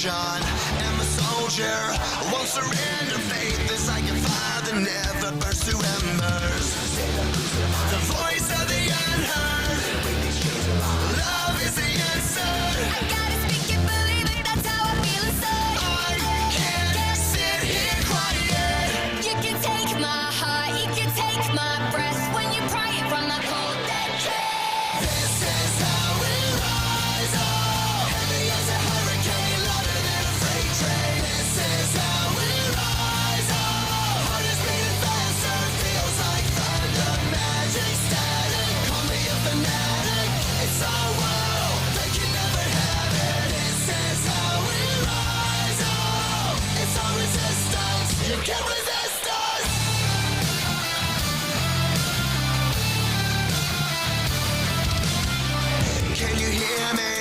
nation. I'm a soldier, won't surrender. Faith is like a fire that never burns to embers. The voice of the unheard. Love is the answer. I gotta speak it, believe it, that's how I feel inside. I can't sit here quiet. You can take my heart, you can take my breath when you pry it from the cold dead chest. This is how we rise up. Heavy as a hurricane, louder than a freight train. This is how we rise up. Heart is beating faster, feels like thunder. Magic static, call me a fanatic. It's our world, they can never have it. This is how we rise up. It's our resistance, you can't resist us. Can you hear me?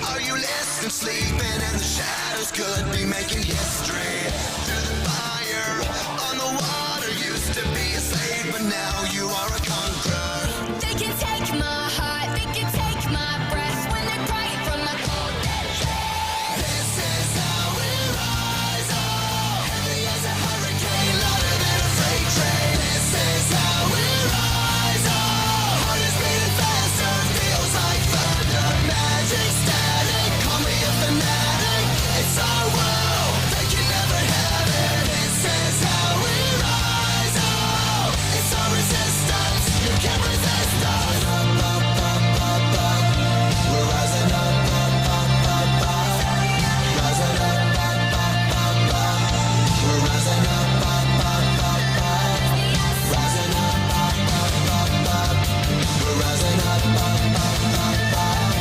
Are you listening? Sleeping in the shadows could be making history. Through the fire, on the water, used to be a slave, but now you are a conqueror. They can take my heart, they can take my breath when they pry it from the cold dead chest. This is how we rise up. Heavy as a hurricane, louder than a freight train. This is how we rise up. Heart is beating faster, feels like thunder. Magic static, call me a fanatic. It's our world, they can never have it. This is how we rise up. It's our resistance, you can't resist us. Up, up, up, up, up. We're rising up, up, up, up, up. Rising up, up, up, up, up. We're rising up, up, up, up, up. Rising up, up, up, up, up. We're rising up, up, up, up, up.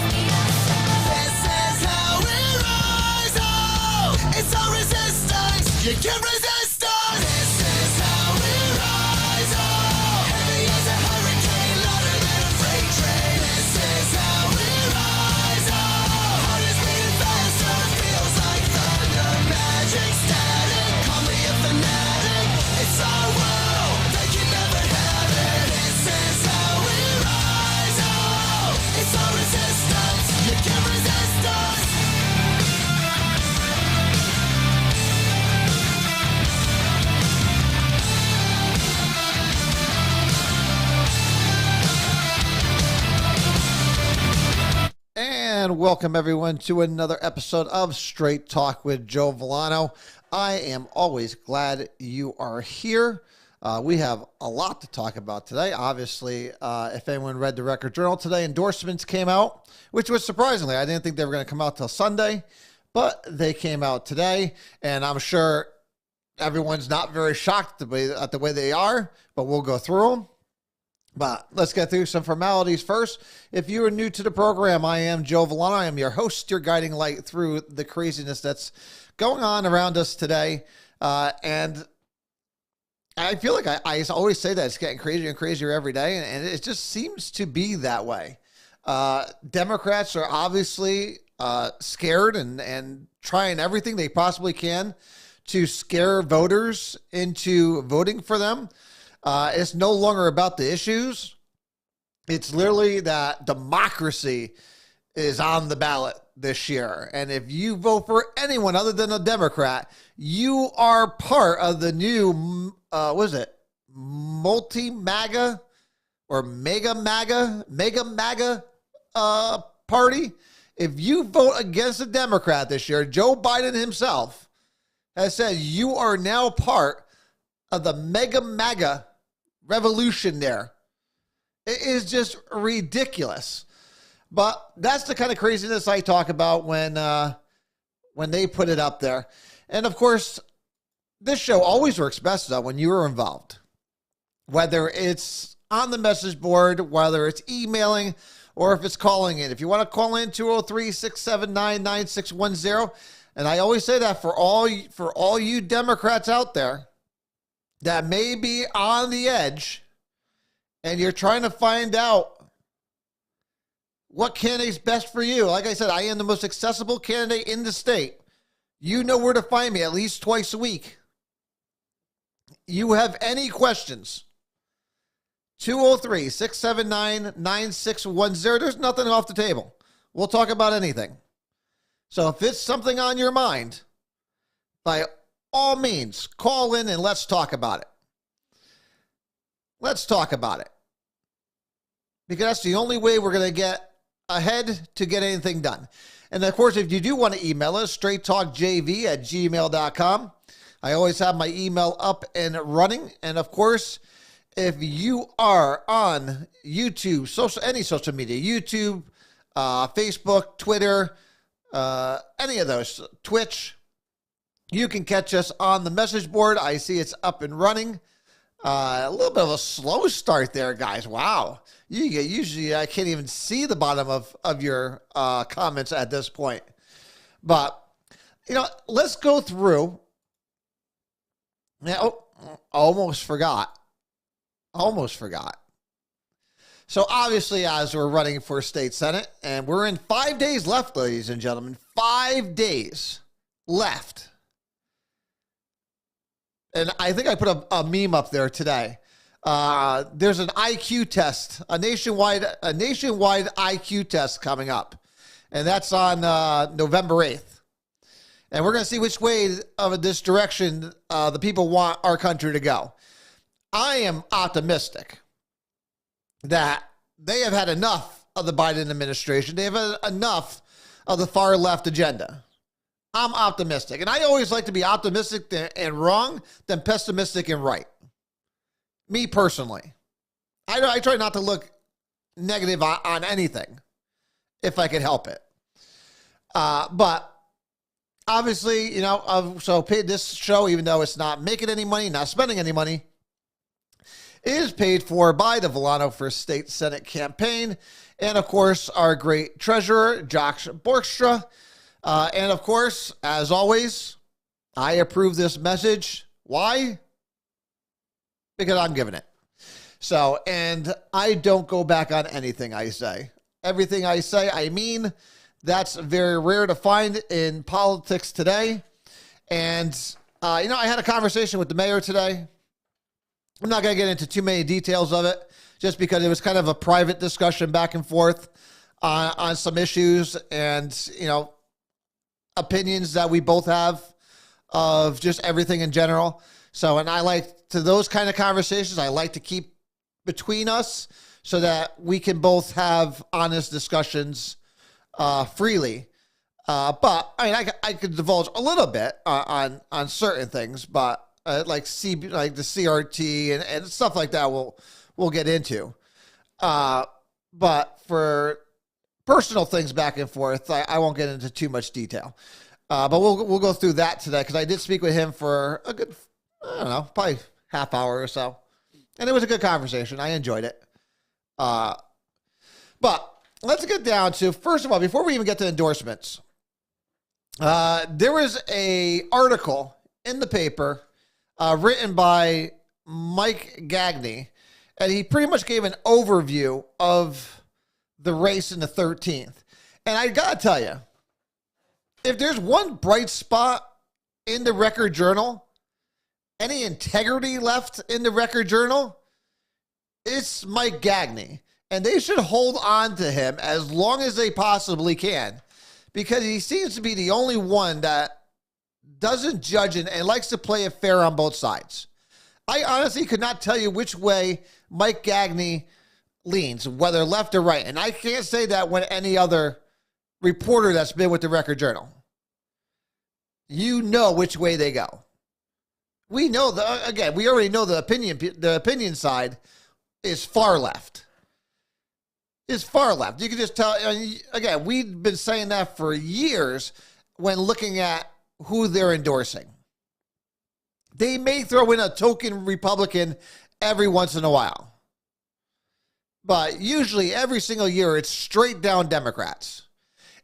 This is how we rise up. It's our resistance. You can't resist us. This is how we rise up. Heavy as a hurricane, louder than a freight train. This is how we rise up. Heart is beating faster, feels like thunder. Magic static, call me a fanatic. It's our world, they can never have it. This is how we rise up. It's our resistance, you can't resist us. And welcome everyone to another episode of Straight Talk with Joe Villano. I am always glad you are here. We have a lot to talk about today. Obviously, if anyone read the Record Journal today, endorsements came out, which was surprisingly. I didn't think they were going to come out till Sunday, but they came out today. And I'm sure everyone's not very shocked at the way they are, but we'll go through them. But let's get through some formalities first. If you are new to the program, I am Joe Villano. I am your host, your guiding light through the craziness that's going on around us today. And I feel like I always say that it's getting crazier and crazier every day, and it just seems to be that way. Democrats are obviously scared and trying everything they possibly can to scare voters into voting for them. It's no longer about the issues. It's literally that democracy is on the ballot this year. And if you vote for anyone other than a Democrat, you are part of the new, multi-MAGA or mega MAGA party. If you vote against a Democrat this year, Joe Biden himself has said you are now part of the mega MAGA revolution there. It is just ridiculous. But that's the kind of craziness I talk about when they put it up there. And of course, this show always works best though when you are involved. Whether it's on the message board, whether it's emailing, or if it's calling in. If you want to call in, 203-679-9610. And I always say that for all you Democrats out there that may be on the edge and you're trying to find out what candidate's best for you. Like I said, I am the most accessible candidate in the state. You know where to find me at least twice a week. You have any questions, 203-679-9610. There's nothing off the table. We'll talk about anything. So if it's something on your mind, by all means, call in and let's talk about it. Let's talk about it. Because that's the only way we're going to get ahead to get anything done. And of course, if you do want to email us, straighttalkjv@gmail.com. I always have my email up and running. And of course, if you are on YouTube, any social media, YouTube, Facebook, Twitter, any of those, Twitch, you can catch us on the message board. I see it's up and running. A little bit of a slow start there, guys. Wow. Usually I can't even see the bottom of your comments at this point. But, let's go through. Now, almost forgot. So obviously, as we're running for state senate, and we're in 5 days left, ladies and gentlemen, 5 days left. And I think I put a meme up there today. There's an IQ test, a nationwide IQ test coming up, and that's on November 8th. And we're going to see which way of this direction the people want our country to go. I am optimistic that they have had enough of the Biden administration. They have had enough of the far left agenda. I'm optimistic. And I always like to be optimistic and wrong than pessimistic and right. Me personally. I try not to look negative on anything if I could help it. But obviously, so paid this show, even though it's not making any money, not spending any money, is paid for by the Villano for State Senate campaign. And of course, our great treasurer, Josh Borkstra. And of course, as always, I approve this message. Why? Because I'm giving it. So, and I don't go back on anything I say. Everything I say, I mean. That's very rare to find in politics today. And, I had a conversation with the mayor today. I'm not going to get into too many details of it, just because it was kind of a private discussion back and forth on some issues and, opinions that we both have of just everything in general. So, and I like to those kind of conversations, I like to keep between us so that we can both have honest discussions freely. But I could divulge a little bit on certain things, but like the CRT and stuff like that we'll get into. But for personal things back and forth, I won't get into too much detail. But we'll go through that today, because I did speak with him for a good, probably half hour or so. And it was a good conversation. I enjoyed it. But let's get down to, first of all, before we even get to endorsements, there was a article in the paper written by Mike Gagney, and he pretty much gave an overview of the race in the 13th. And I got to tell you, if there's one bright spot in the Record Journal, any integrity left in the Record Journal, it's Mike Gagney. And they should hold on to him as long as they possibly can, because he seems to be the only one that doesn't judge and likes to play it fair on both sides. I honestly could not tell you which way Mike Gagney leans, whether left or right. And I can't say that when any other reporter that's been with the Record Journal. You know which way they go. We know we already know the opinion side is far left. Is far left. You can just tell, again, we've been saying that for years when looking at who they're endorsing. They may throw in a token Republican every once in a while. But usually every single year, it's straight down Democrats.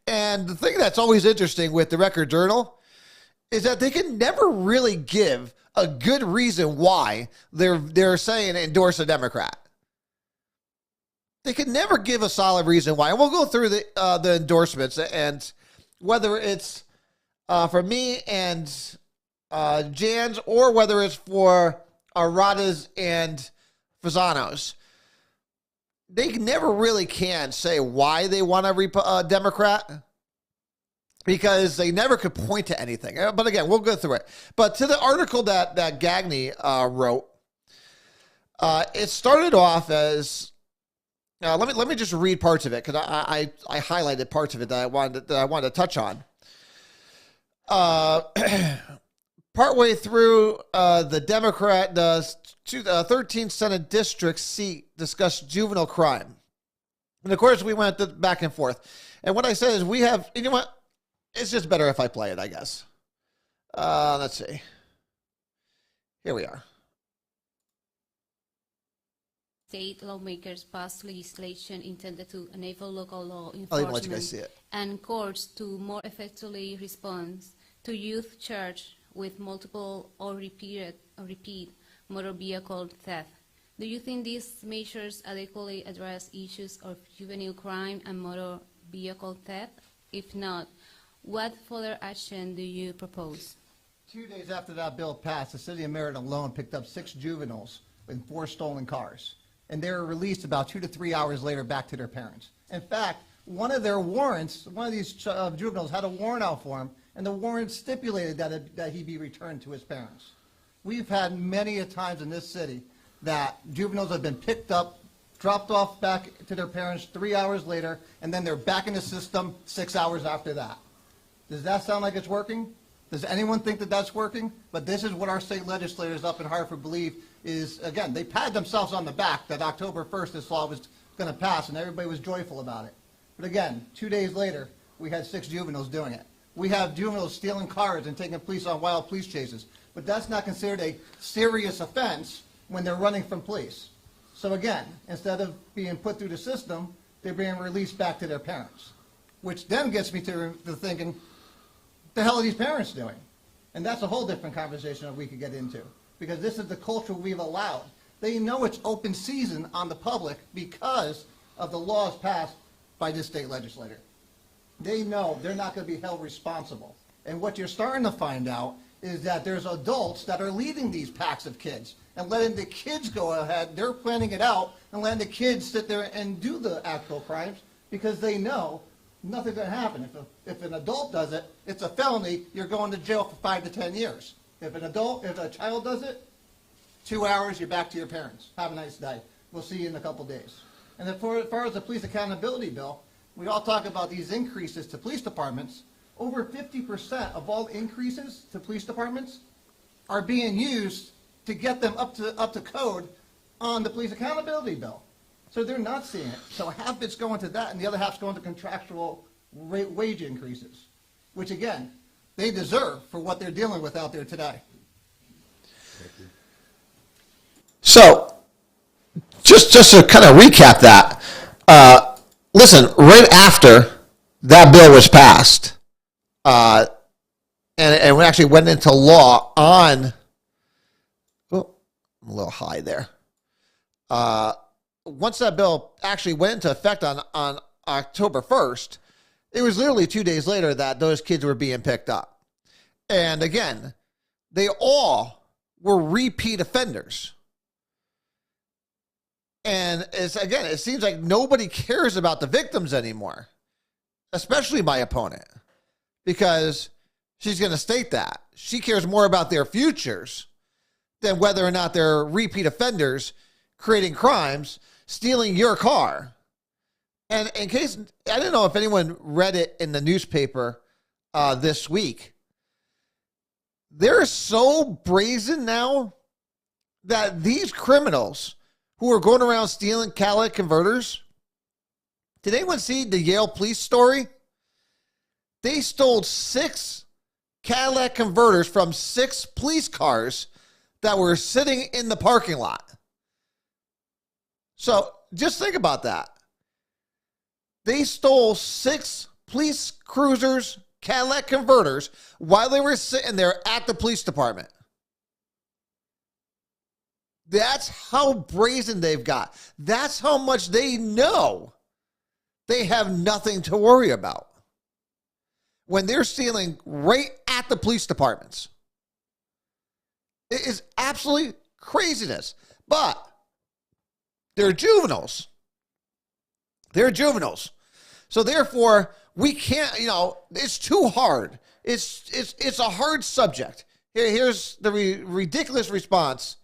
And the thing that's always interesting with the Record Journal is that they can never really give a good reason why they're saying endorse a Democrat. They can never give a solid reason why. And we'll go through the endorsements, and whether it's for me and Jan's, or whether it's for Arradas and Fazanos. They never really can say why they want a Democrat. because they never could point to anything. But again, we'll go through it. But to the article that Gagne wrote, it started off as let me just read parts of it because I highlighted parts of it that I wanted to touch on. Partway through, the 13th Senate district seat discussed juvenile crime, and of course we went back and forth. And what I said is, we have, you know what? It's just better if I play it, I guess. Let's see. Here we are. State lawmakers passed legislation intended to enable local law I'll even let you guys see enforcement it. and courts to more effectively respond to youth charged with multiple or repeat motor vehicle theft. Do you think these measures adequately address issues of juvenile crime and motor vehicle theft? If not, what further action do you propose? 2 days after that bill passed, the city of Merritt alone picked up 6 juveniles with 4 stolen cars. And they were released about 2 to 3 hours later back to their parents. In fact, one of their warrants, one of these juveniles had a warrant out for him, and the warrant stipulated that he be returned to his parents. We've had many a times in this city that juveniles have been picked up, dropped off back to their parents 3 hours later, and then they're back in the system 6 hours after that. Does that sound like it's working? Does anyone think that that's working? But this is what our state legislators up in Hartford believe is, again, they patted themselves on the back that October 1st this law was going to pass, and everybody was joyful about it. But again, 2 days later, we had 6 juveniles doing it. We have juveniles stealing cars and taking police on wild police chases. But that's not considered a serious offense when they're running from police. So again, instead of being put through the system, they're being released back to their parents. Which then gets me to thinking, the hell are these parents doing? And that's a whole different conversation that we could get into, because this is the culture we've allowed. They know it's open season on the public because of the laws passed by this state legislator. They know they're not going to be held responsible. And what you're starting to find out is that there's adults that are leading these packs of kids and letting the kids go ahead. They're planning it out and letting the kids sit there and do the actual crimes because they know nothing's going to happen. If an adult does it, it's a felony. You're going to jail for 5 to 10 years. If a child does it, 2 hours, you're back to your parents. Have a nice day. We'll see you in a couple days. And as far as the police accountability bill, we all talk about these increases to police departments. Over 50% of all increases to police departments are being used to get them up to code on the police accountability bill. So they're not seeing it. So half of it's going to that, and the other half's going to contractual wage increases, which again, they deserve for what they're dealing with out there today. So, just to kind of recap that, listen, right after that bill was passed, and we actually went into law on, oh, I'm a little high there. Once that bill actually went into effect on October 1st, it was literally 2 days later that those kids were being picked up. And again, they all were repeat offenders. And it seems like nobody cares about the victims anymore, especially my opponent, because she's going to state that. She cares more about their futures than whether or not they're repeat offenders creating crimes, stealing your car. And in case, I don't know if anyone read it in the newspaper this week, they're so brazen now that these criminals who are going around stealing catalytic converters, did anyone see the Yale police story? They stole 6 catalytic converters from 6 police cars that were sitting in the parking lot. So just think about that. They stole 6 police cruisers, catalytic converters, while they were sitting there at the police department. That's how brazen they've got. That's how much they know they have nothing to worry about when they're stealing right at the police departments. It is absolutely craziness. But they're juveniles. They're juveniles. So therefore, we can't, it's too hard. It's a hard subject. Here's the ridiculous response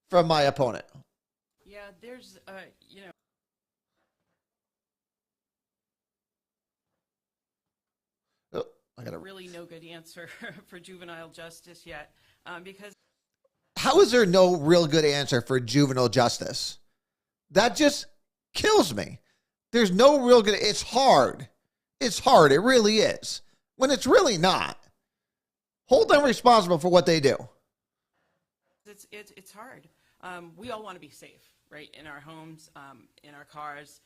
from my opponent. Yeah, there's, Oh, I gotta. really no good answer for juvenile justice yet, because How is there no real good answer for juvenile justice? That just kills me. There's no real good. It's hard. It's hard. It really is. When it's really not. Hold them responsible for what they do. it's hard. We all want to be safe, right, in our homes, in our cars.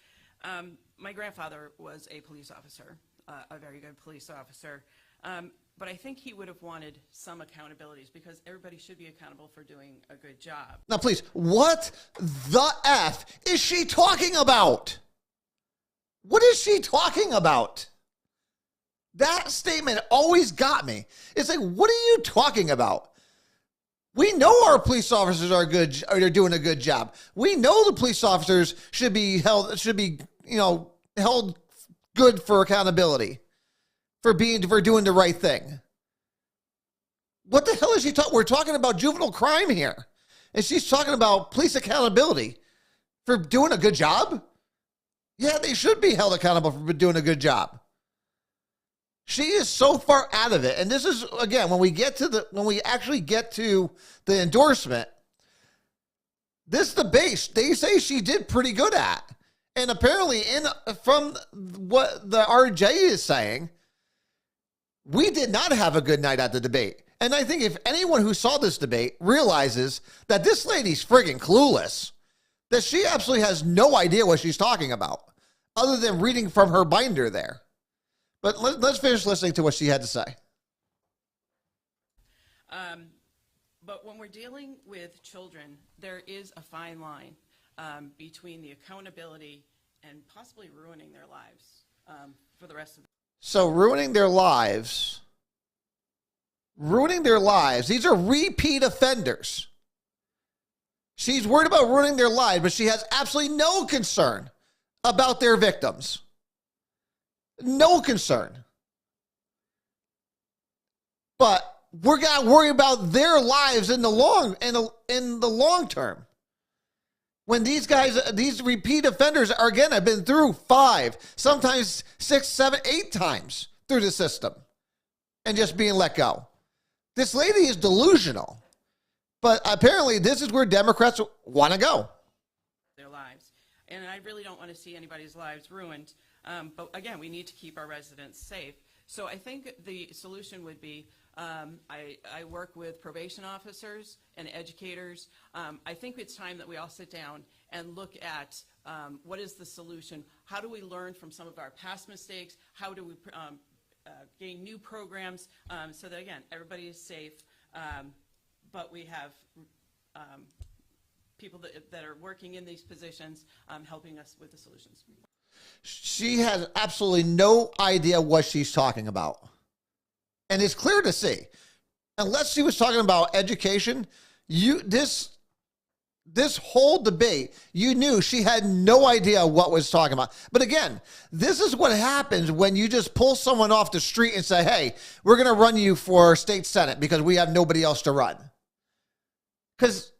My grandfather was a police officer, a very good police officer, but I think he would have wanted some accountabilities because everybody should be accountable for doing a good job. Now, please, what the F is she talking about? What is she talking about? That statement always got me. It's like, what are you talking about? We know our police officers are good, or they're doing a good job. We know the police officers should be held good for accountability, for doing the right thing. What the hell is she talking? We're talking about juvenile crime here, and she's talking about police accountability for doing a good job. Yeah, they should be held accountable for doing a good job. She is so far out of it. And this is, again, when we actually get to the endorsement, this debate, they say she did pretty good at. And apparently, from what the RJ is saying, we did not have a good night at the debate. And I think if anyone who saw this debate realizes that this lady's friggin' clueless, that she absolutely has no idea what she's talking about, other than reading from her binder there. But let's finish listening to what she had to say. But when we're dealing with children, there is a fine line between the accountability and possibly ruining their lives for the rest of the So ruining their lives. These are repeat offenders. She's worried about ruining their lives, but she has absolutely no concern about their victims. No concern. But we're going to worry about their lives in the long term. When these repeat offenders are, again, have been through 5, sometimes 6, 7, 8 times through the system and just being let go. This lady is delusional. But apparently this is where Democrats want to go. their lives. And I really don't want to see anybody's lives ruined. But again, we need to keep our residents safe. So I think the solution would be, I work with probation officers and educators. I think it's time that we all sit down and look at what is the solution? How do we learn from some of our past mistakes? How do we gain new programs so that, again, everybody is safe, but we have people that are working in these positions helping us with the solutions. She has absolutely no idea what she's talking about. And it's clear to see. Unless she was talking about education, this whole debate, you knew she had no idea what was talking about. But again, this is what happens when you just pull someone off the street and say, hey, we're going to run you for state senate because we have nobody else to run. Because,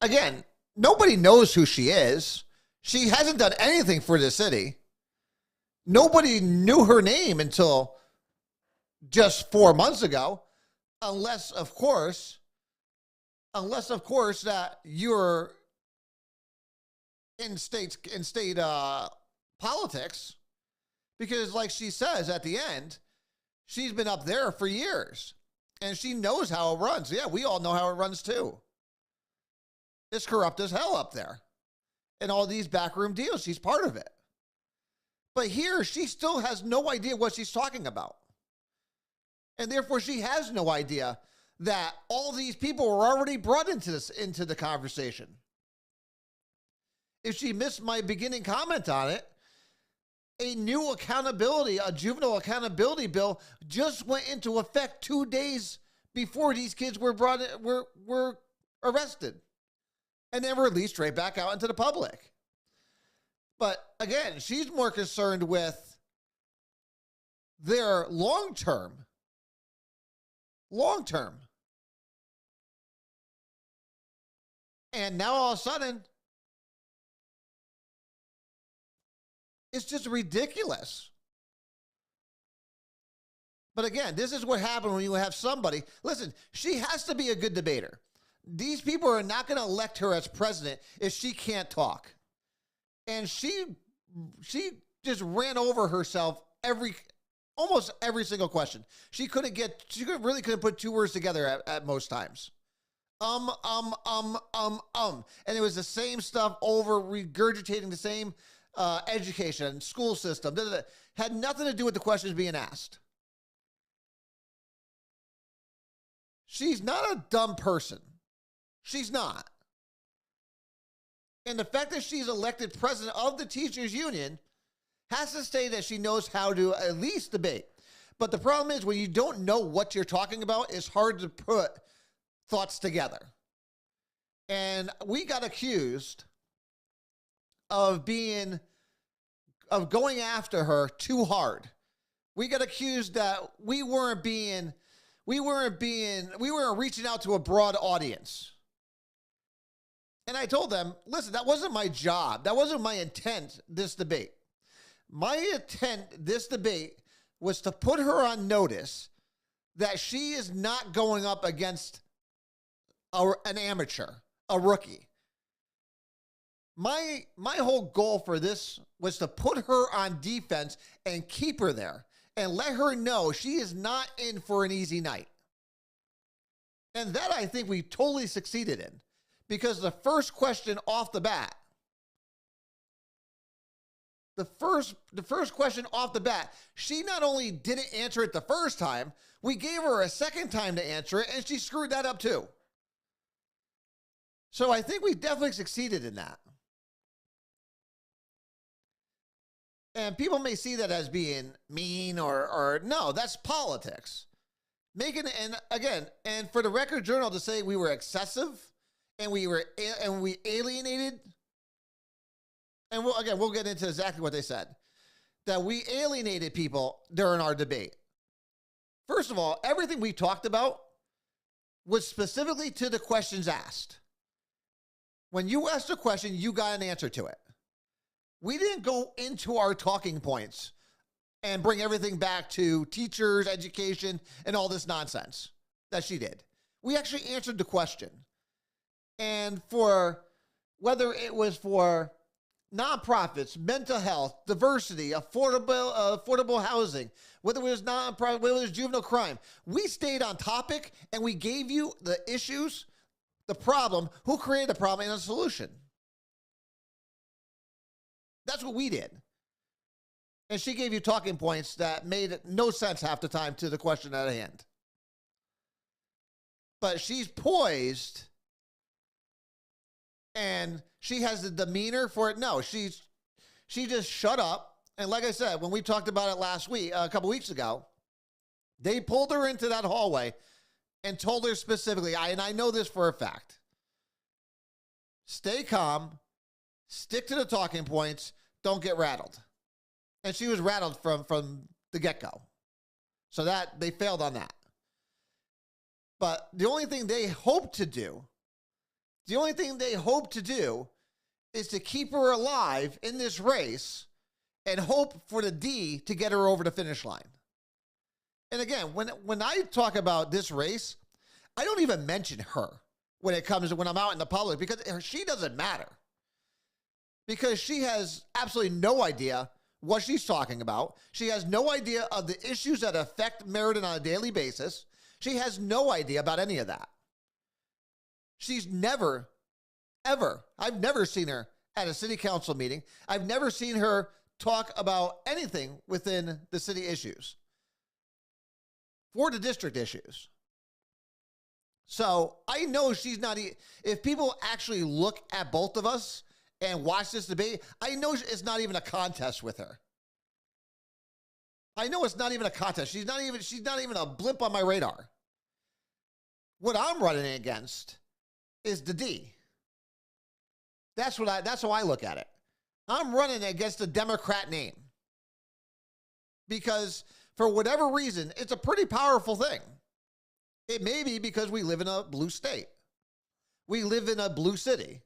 again, nobody knows who she is. She hasn't done anything for the city. Nobody knew her name until just 4 months ago, unless of course that you're in state politics, because like she says at the end, she's been up there for years and she knows how it runs. Yeah, we all know how it runs too. It's corrupt as hell up there. And all these backroom deals, she's part of it. But here, she still has no idea what she's talking about. And therefore, she has no idea that all these people were already brought into the conversation. If she missed my beginning comment on it, a juvenile accountability bill just went into effect 2 days before these kids were were arrested and then released right back out into the public. But again, she's more concerned with there long term. Long term. And now all of a sudden, it's just ridiculous. But again, this is what happens when you have somebody. Listen, she has to be a good debater. These people are not going to elect her as president if she can't talk. And she just ran over herself almost every single question. She really couldn't put two words together at most times. And it was the same stuff over, regurgitating the same education, school system. Had nothing to do with the questions being asked. She's not a dumb person. She's not. And the fact that she's elected president of the teachers union has to say that she knows how to at least debate. But the problem is when you don't know what you're talking about, it's hard to put thoughts together. And we got accused of going after her too hard. We got accused that we weren't reaching out to a broad audience. And I told them, listen, that wasn't my job. That wasn't my intent, this debate. My intent, this debate, was to put her on notice that she is not going up against an amateur, a rookie. My whole goal for this was to put her on defense and keep her there and let her know she is not in for an easy night. And that I think we totally succeeded in, because the first question off the bat, the first question off the bat, she not only didn't answer it the first time, we gave her a second time to answer it, and she screwed that up too. So I think we definitely succeeded in that. And people may see that as being mean or no, that's politics. And for the Record Journal to say we were excessive and we alienated, and we'll get into exactly what they said, that we alienated people during our debate. First of all, everything we talked about was specifically to the questions asked. When you asked a question, you got an answer to it. We didn't go into our talking points and bring everything back to teachers, education, and all this nonsense that she did. We actually answered the question. And for whether it was for nonprofits, mental health, diversity, affordable housing, whether it was nonprofit, whether it was juvenile crime, we stayed on topic and we gave you the issues, the problem, who created the problem, and a solution. That's what we did. And she gave you talking points that made no sense half the time to the question at hand. But she's poised and she has the demeanor for it. No, she just shut up. And like I said, when we talked about it last week, a couple weeks ago, they pulled her into that hallway and told her specifically, and I know this for a fact, stay calm, stick to the talking points, don't get rattled. And she was rattled from the get-go. So that they failed on that. But the only thing they hope to do is to keep her alive in this race and hope for the D to get her over the finish line. And again, when I talk about this race, I don't even mention her when I'm out in the public, because she doesn't matter. Because she has absolutely no idea what she's talking about. She has no idea of the issues that affect Meriden on a daily basis. She has no idea about any of that. She's never, ever, I've never seen her at a city council meeting. I've never seen her talk about anything within the city issues or the district issues. So I know she's not, if people actually look at both of us and watch this debate, I know it's not even a contest with her. I know it's not even a contest. She's not even a blip on my radar. What I'm running against is the D. That's how I look at it. I'm running against a Democrat name. Because for whatever reason, it's a pretty powerful thing. It may be because we live in a blue state. We live in a blue city.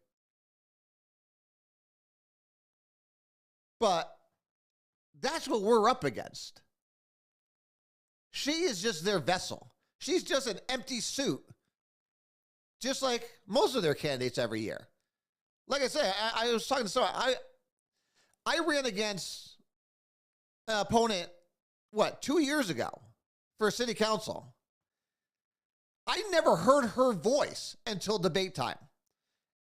But that's what we're up against. She is just their vessel. She's just an empty suit, just like most of their candidates every year. Like I said, I was talking to someone. I ran against an opponent, 2 years ago for city council. I never heard her voice until debate time.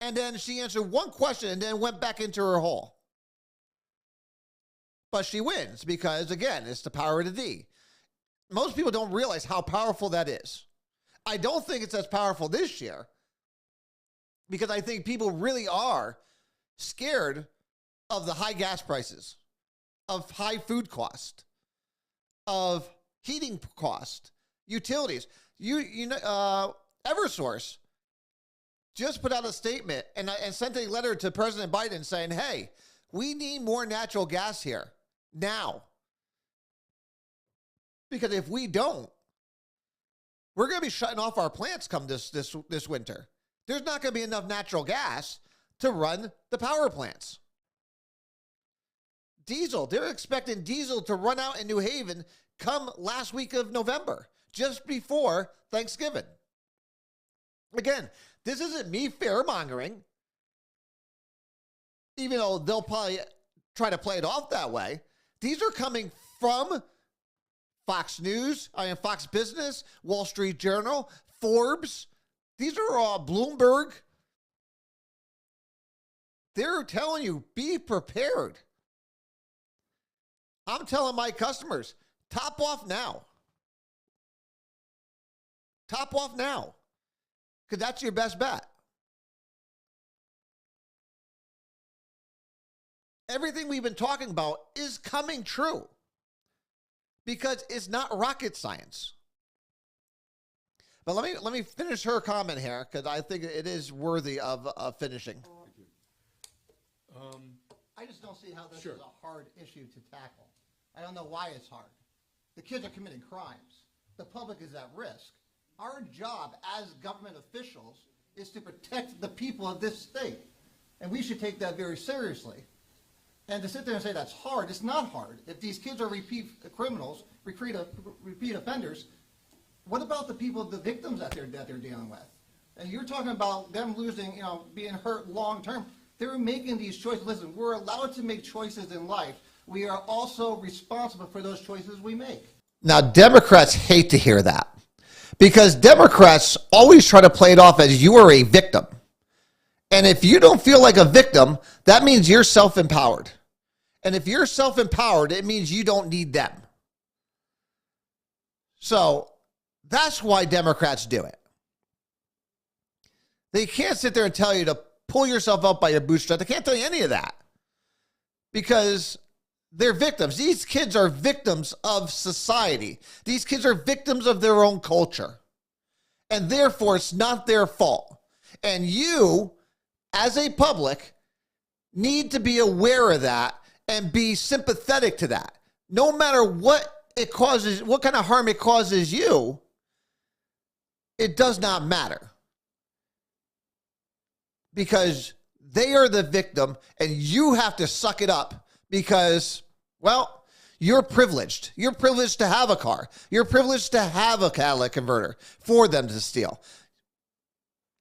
And then she answered one question and then went back into her hole. But she wins because, again, it's the power of the D. Most people don't realize how powerful that is. I don't think it's as powerful this year because I think people really are scared of the high gas prices, of high food cost, of heating cost, utilities. Eversource just put out a statement and sent a letter to President Biden saying, hey, we need more natural gas here now. Because if we don't, we're going to be shutting off our plants come this winter. There's not going to be enough natural gas to run the power plants. Diesel, they're expecting diesel to run out in New Haven come last week of November, just before Thanksgiving. Again, this isn't me fear-mongering, even though they'll probably try to play it off that way. These are coming from Fox News, Fox Business, Wall Street Journal, Forbes. These are all Bloomberg. They're telling you, be prepared. I'm telling my customers, top off now. Top off now. Because that's your best bet. Everything we've been talking about is coming true. Because it's not rocket science. But let me finish her comment here, because I think it is worthy of finishing. I just don't see how this is a hard issue to tackle. I don't know why it's hard. The kids are committing crimes. The public is at risk. Our job as government officials is to protect the people of this state. And we should take that very seriously. And to sit there and say that's hard, it's not hard. If these kids are repeat criminals, repeat offenders, what about the people, the victims that they're dealing with? And you're talking about them losing, being hurt long term. They're making these choices. Listen, we're allowed to make choices in life. We are also responsible for those choices we make. Now, Democrats hate to hear that because Democrats always try to play it off as you are a victim. And if you don't feel like a victim, that means you're self-empowered. And if you're self-empowered, it means you don't need them. So that's why Democrats do it. They can't sit there and tell you to pull yourself up by your bootstraps. They can't tell you any of that because they're victims. These kids are victims of society. These kids are victims of their own culture. And therefore, it's not their fault. And you, as a public, need to be aware of that and be sympathetic to that. No matter what it causes, what kind of harm it causes you, it does not matter. Because they are the victim and you have to suck it up because, well, you're privileged. You're privileged to have a car. You're privileged to have a catalytic converter for them to steal.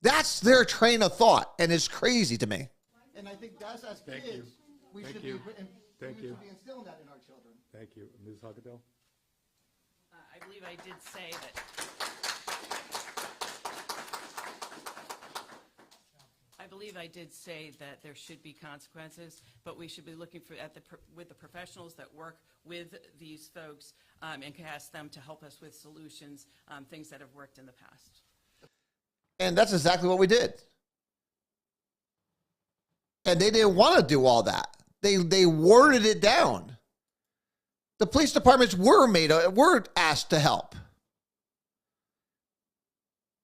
That's their train of thought, and it's crazy to me. And I think that's as kids, we should be instilling that in our children. Thank you. Ms. Huckabee? I believe I did say that. I believe I did say that there should be consequences, but we should be looking with the professionals that work with these folks and can ask them to help us with solutions, things that have worked in the past. And that's exactly what we did. And they didn't want to do all that. They worded it down. The police departments were asked to help.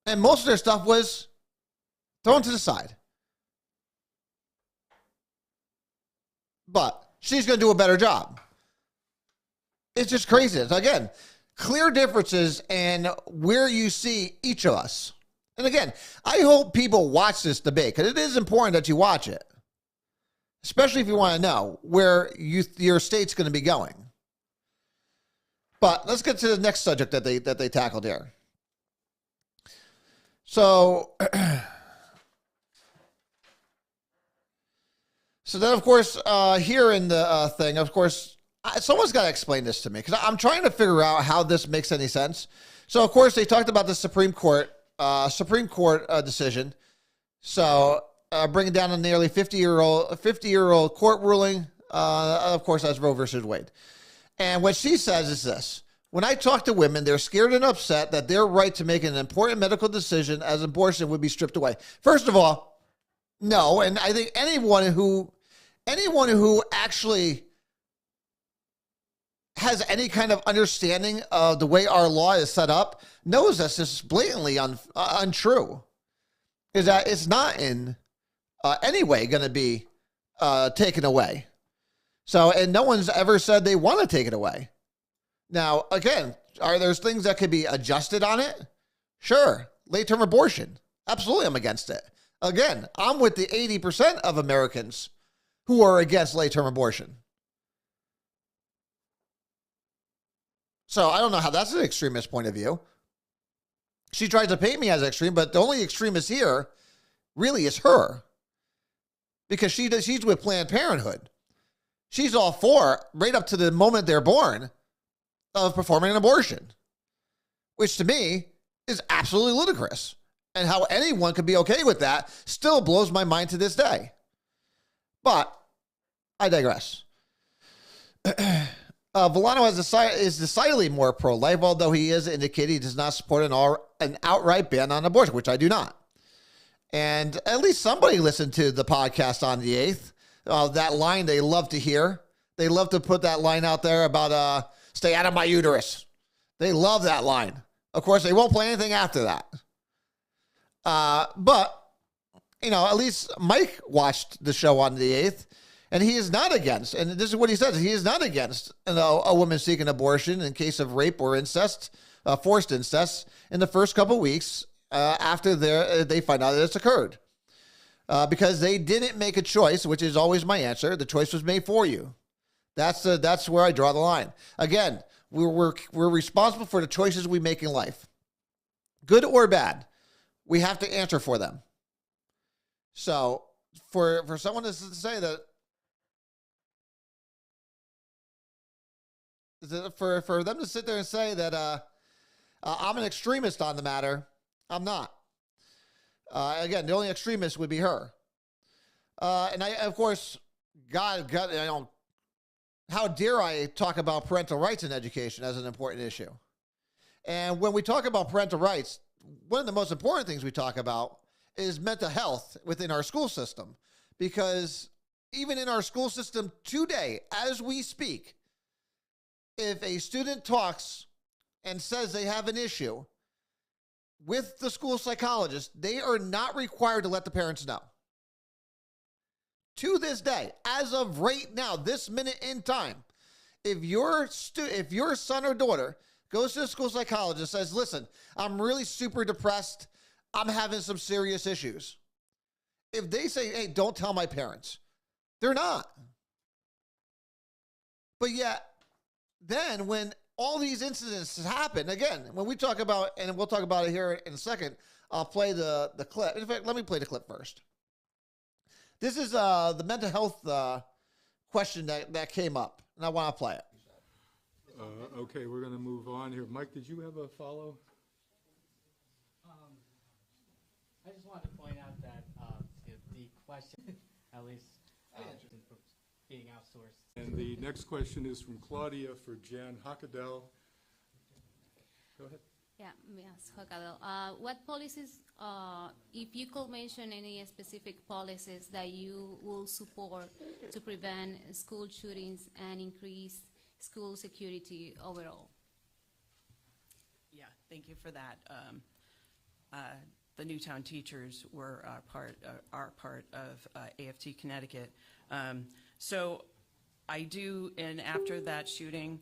And most of their stuff was thrown to the side. But she's going to do a better job. It's just crazy. It's, again, clear differences in where you see each of us. And again, I hope people watch this debate because it is important that you watch it, especially if you want to know where your state's going to be going. But let's get to the next subject that they tackled here. So, so then, of course, here in the thing, of course, someone's got to explain this to me because I'm trying to figure out how this makes any sense. So, of course, they talked about the Supreme Court decision. So, bringing down a nearly 50-year-old court ruling. Of course, that's Roe versus Wade. And what she says is this: when I talk to women, they're scared and upset that their right to make an important medical decision as abortion would be stripped away. First of all, no. And I think anyone who actually has any kind of understanding of the way our law is set up knows this is blatantly untrue. Is that it's not in any way going to be taken away. So, and no one's ever said they want to take it away. Now, again, are there things that could be adjusted on it? Sure. Late-term abortion. Absolutely, I'm against it. Again, I'm with the 80% of Americans who are against late-term abortion. So I don't know how that's an extremist point of view. She tries to paint me as extreme, but the only extremist here really is her. Because she's with Planned Parenthood. She's all for, right up to the moment they're born, of performing an abortion. Which to me is absolutely ludicrous. And how anyone could be okay with that still blows my mind to this day. But I digress. Villano is decidedly more pro-life, although he is indicated he does not support an outright ban on abortion, which I do not. And at least somebody listened to the podcast on the 8th. That line they love to hear. They love to put that line out there about stay out of my uterus. They love that line. Of course, they won't play anything after that. But, at least Mike watched the show on the 8th. And he is not against, and this is what he says, he is not against a woman seeking abortion in case of rape or incest, forced incest, in the first couple weeks after they find out that it's occurred. Because they didn't make a choice, which is always my answer. The choice was made for you. That's where I draw the line. Again, we're responsible for the choices we make in life. Good or bad, we have to answer for them. So for someone to say that, for them to sit there and say that I'm an extremist on the matter, I'm not. Again, the only extremist would be her. And I, of course, God, how dare I talk about parental rights in education as an important issue? And when we talk about parental rights, one of the most important things we talk about is mental health within our school system. Because even in our school system today, as we speak, if a student talks and says they have an issue with the school psychologist, they are not required to let the parents know. To this day, as of right now, this minute in time, if your son or daughter goes to the school psychologist and says, listen, I'm really super depressed, I'm having some serious issues. If they say, hey, don't tell my parents, they're not. But yet, then when all these incidents happen, again, when we talk about, and we'll talk about it here in a second, I'll play the clip. In fact, let me play the clip first. This is the mental health question that came up, and I want to play it. Okay, we're going to move on here. Mike, did you have a follow? I just wanted to point out that the question, at least, being outsourced. And the next question is from Claudia for Jan Hockadell. Go ahead. Yeah, yes, Hokado. What policies, if you could mention any specific policies that you will support to prevent school shootings and increase school security overall? Yeah, thank you for that. The Newtown teachers were are part of AFT Connecticut. So I do, and after that shooting,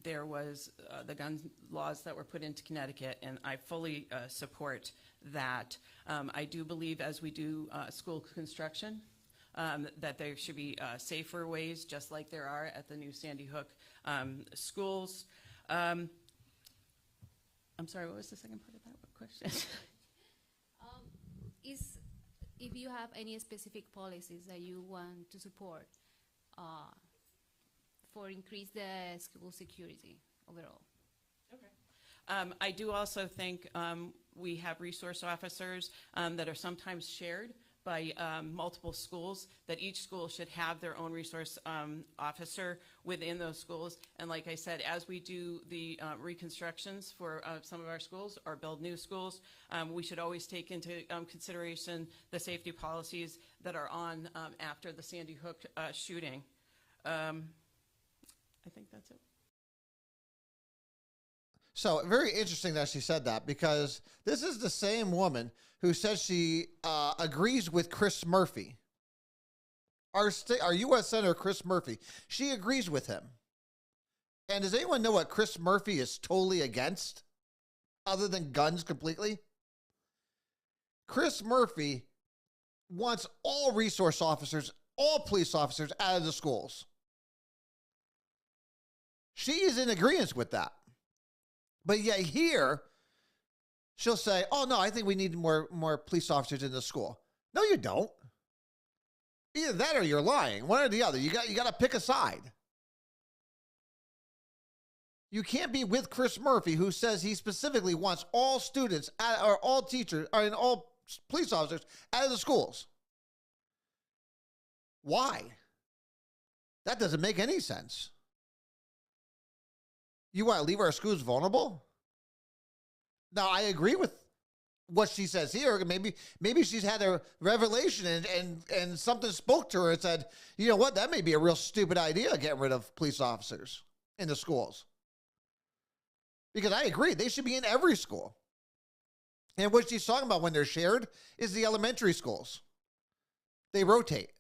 there was the gun laws that were put into Connecticut, and I fully support that. I do believe, as we do school construction, that there should be safer ways, just like there are at the new Sandy Hook schools. I'm sorry, what was the second part of that question? Is if you have any specific policies that you want to support for increase the school security overall. I do also think we have resource officers that are sometimes shared by multiple schools, that each school should have their own resource officer within those schools. And like I said, as we do the reconstructions for some of our schools or build new schools, we should always take into consideration the safety policies that are on after the Sandy Hook shooting. I think that's it. So very interesting that she said that, because this is the same woman who says she agrees with Chris Murphy, our U.S. Senator Chris Murphy. She agrees with him. And does anyone know what Chris Murphy is totally against, other than guns completely? Chris Murphy wants all resource officers, all police officers out of the schools. She is in agreement with that. But yet here, she'll say, oh, no, I think we need more police officers in the school. No, you don't. Either that or you're lying. One or the other. You got to pick a side. You can't be with Chris Murphy, who says he specifically wants all students or all teachers and all police officers out of the schools. Why? That doesn't make any sense. You want to leave our schools vulnerable? Now, I agree with what she says here. Maybe she's had a revelation and something spoke to her and said, you know what, that may be a real stupid idea, getting rid of police officers in the schools. Because I agree, they should be in every school. And what she's talking about when they're shared is the elementary schools. They rotate.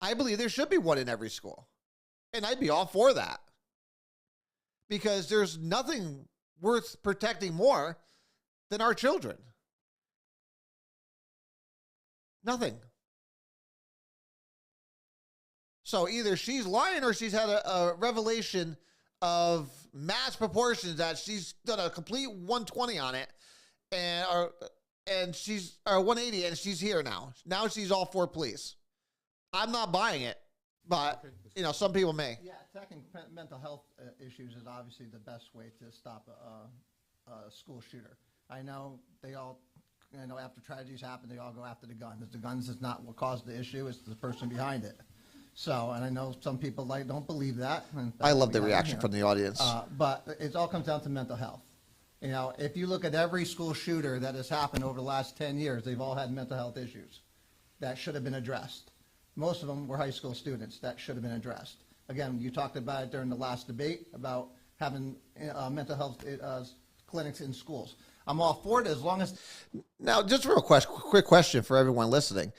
I believe there should be one in every school. And I'd be all for that. Because there's nothing worth protecting more than our children. Nothing. So either she's lying or she's had a revelation of mass proportions that she's done a complete 120 on it, and she's 180, and she's here now. Now she's all for police. I'm not buying it, but some people may. Yeah, attacking mental health issues is obviously the best way to stop a school shooter. I know after tragedies happen, they all go after the guns. The guns is not what caused the issue; it's the person behind it. So, and I know some people don't believe that. I love the reaction from the audience. But it all comes down to mental health. If you look at every school shooter that has happened over the last 10 years, they've all had mental health issues that should have been addressed. Most of them were high school students that should have been addressed. Again, you talked about it during the last debate about having mental health clinics in schools. I'm all for it as long as... Now, just real quick question for everyone listening.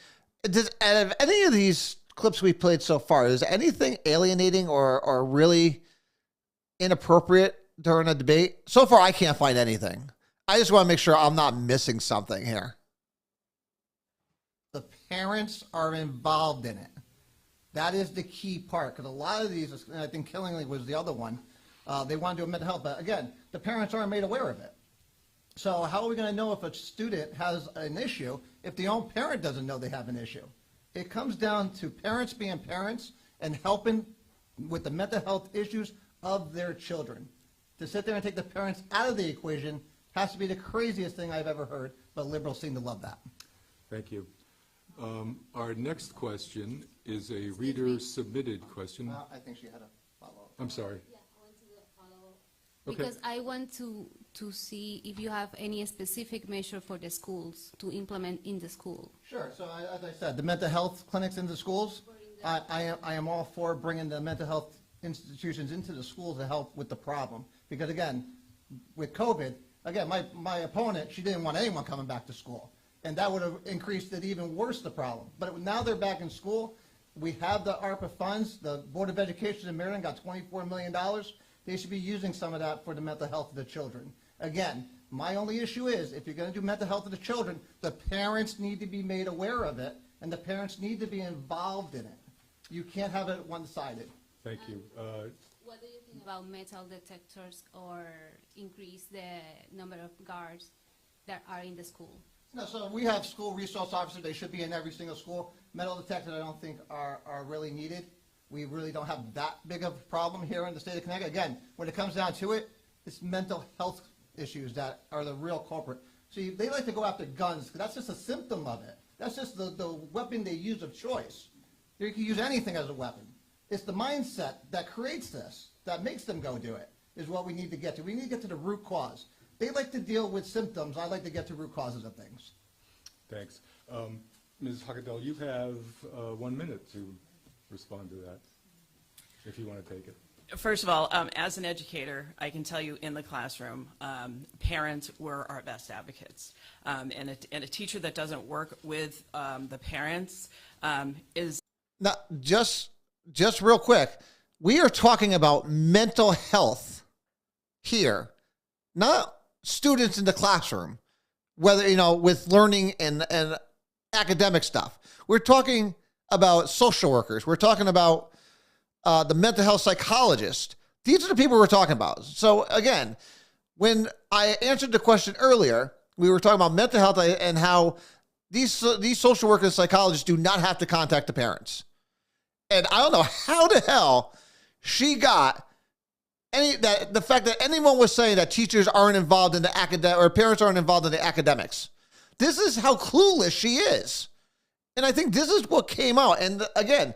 Out of any of these clips we played so far, is anything alienating or really inappropriate during a debate? So far, I can't find anything. I just want to make sure I'm not missing something here. The parents are involved in it. That is the key part, because a lot of these, and I think Killingly was the other one, they want to do a mental health, but again, the parents aren't made aware of it. So how are we going to know if a student has an issue if the own parent doesn't know they have an issue? It comes down to parents being parents and helping with the mental health issues of their children. To sit there and take the parents out of the equation has to be the craziest thing I've ever heard, but liberals seem to love that. Thank you. Our next question is a reader-submitted question. I think she had a follow-up. I'm sorry. Yeah, I want to do a follow-up. Okay. Because I want to see if you have any specific measure for the schools to implement in the school. Sure. So as I said, the mental health clinics into schools, I am all for bringing the mental health institutions into the schools to help with the problem. Because again, with COVID, again, my opponent, she didn't want anyone coming back to school. And that would have increased it even worse, the problem. But now they're back in school. We have the ARPA funds. The Board of Education in Maryland got $24 million. They should be using some of that for the mental health of the children. Again, my only issue is if you're going to do mental health of the children, the parents need to be made aware of it, and the parents need to be involved in it. You can't have it one-sided. Thank you. What do you think about metal detectors or increase the number of guards that are in the school? No, so we have school resource officers. They should be in every single school. Metal detectors, I don't think are really needed. We really don't have that big of a problem here in the state of Connecticut. Again, when it comes down to it, it's mental health issues that are the real culprit. See, they like to go after guns because that's just a symptom of it. That's just the weapon they use of choice. They can use anything as a weapon. It's the mindset that creates this, that makes them go do it, is what we need to get to. We need to get to the root cause. They like to deal with symptoms. I like to get to root causes of things. Thanks. Ms. Hockadell, you have 1 minute to respond to that, if you want to take it. First of all, as an educator, I can tell you in the classroom, parents were our best advocates. And a teacher that doesn't work with the parents is... Now, just real quick, we are talking about mental health here, not students in the classroom, whether, with learning and academic stuff. We're talking about social workers. We're talking about the mental health psychologist. These are the people we're talking about. So again, when I answered the question earlier, we were talking about mental health and how these social workers, psychologists do not have to contact the parents. And I don't know how the hell she got the fact that anyone was saying that teachers aren't involved in the academic or parents aren't involved in the academics. This is how clueless she is. And I think this is what came out. And again,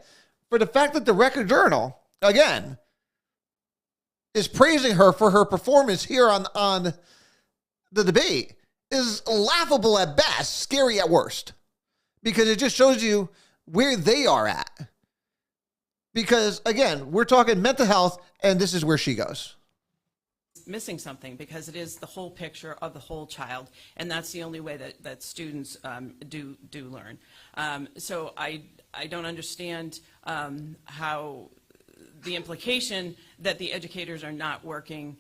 for the fact that the Record Journal, again, is praising her for her performance here on the debate is laughable at best, scary at worst. Because it just shows you where they are at. Because, again, we're talking mental health, and this is where she goes. missing something because it is the whole picture of the whole child, and that's the only way that students do learn. So I don't understand how the implication that the educators are not working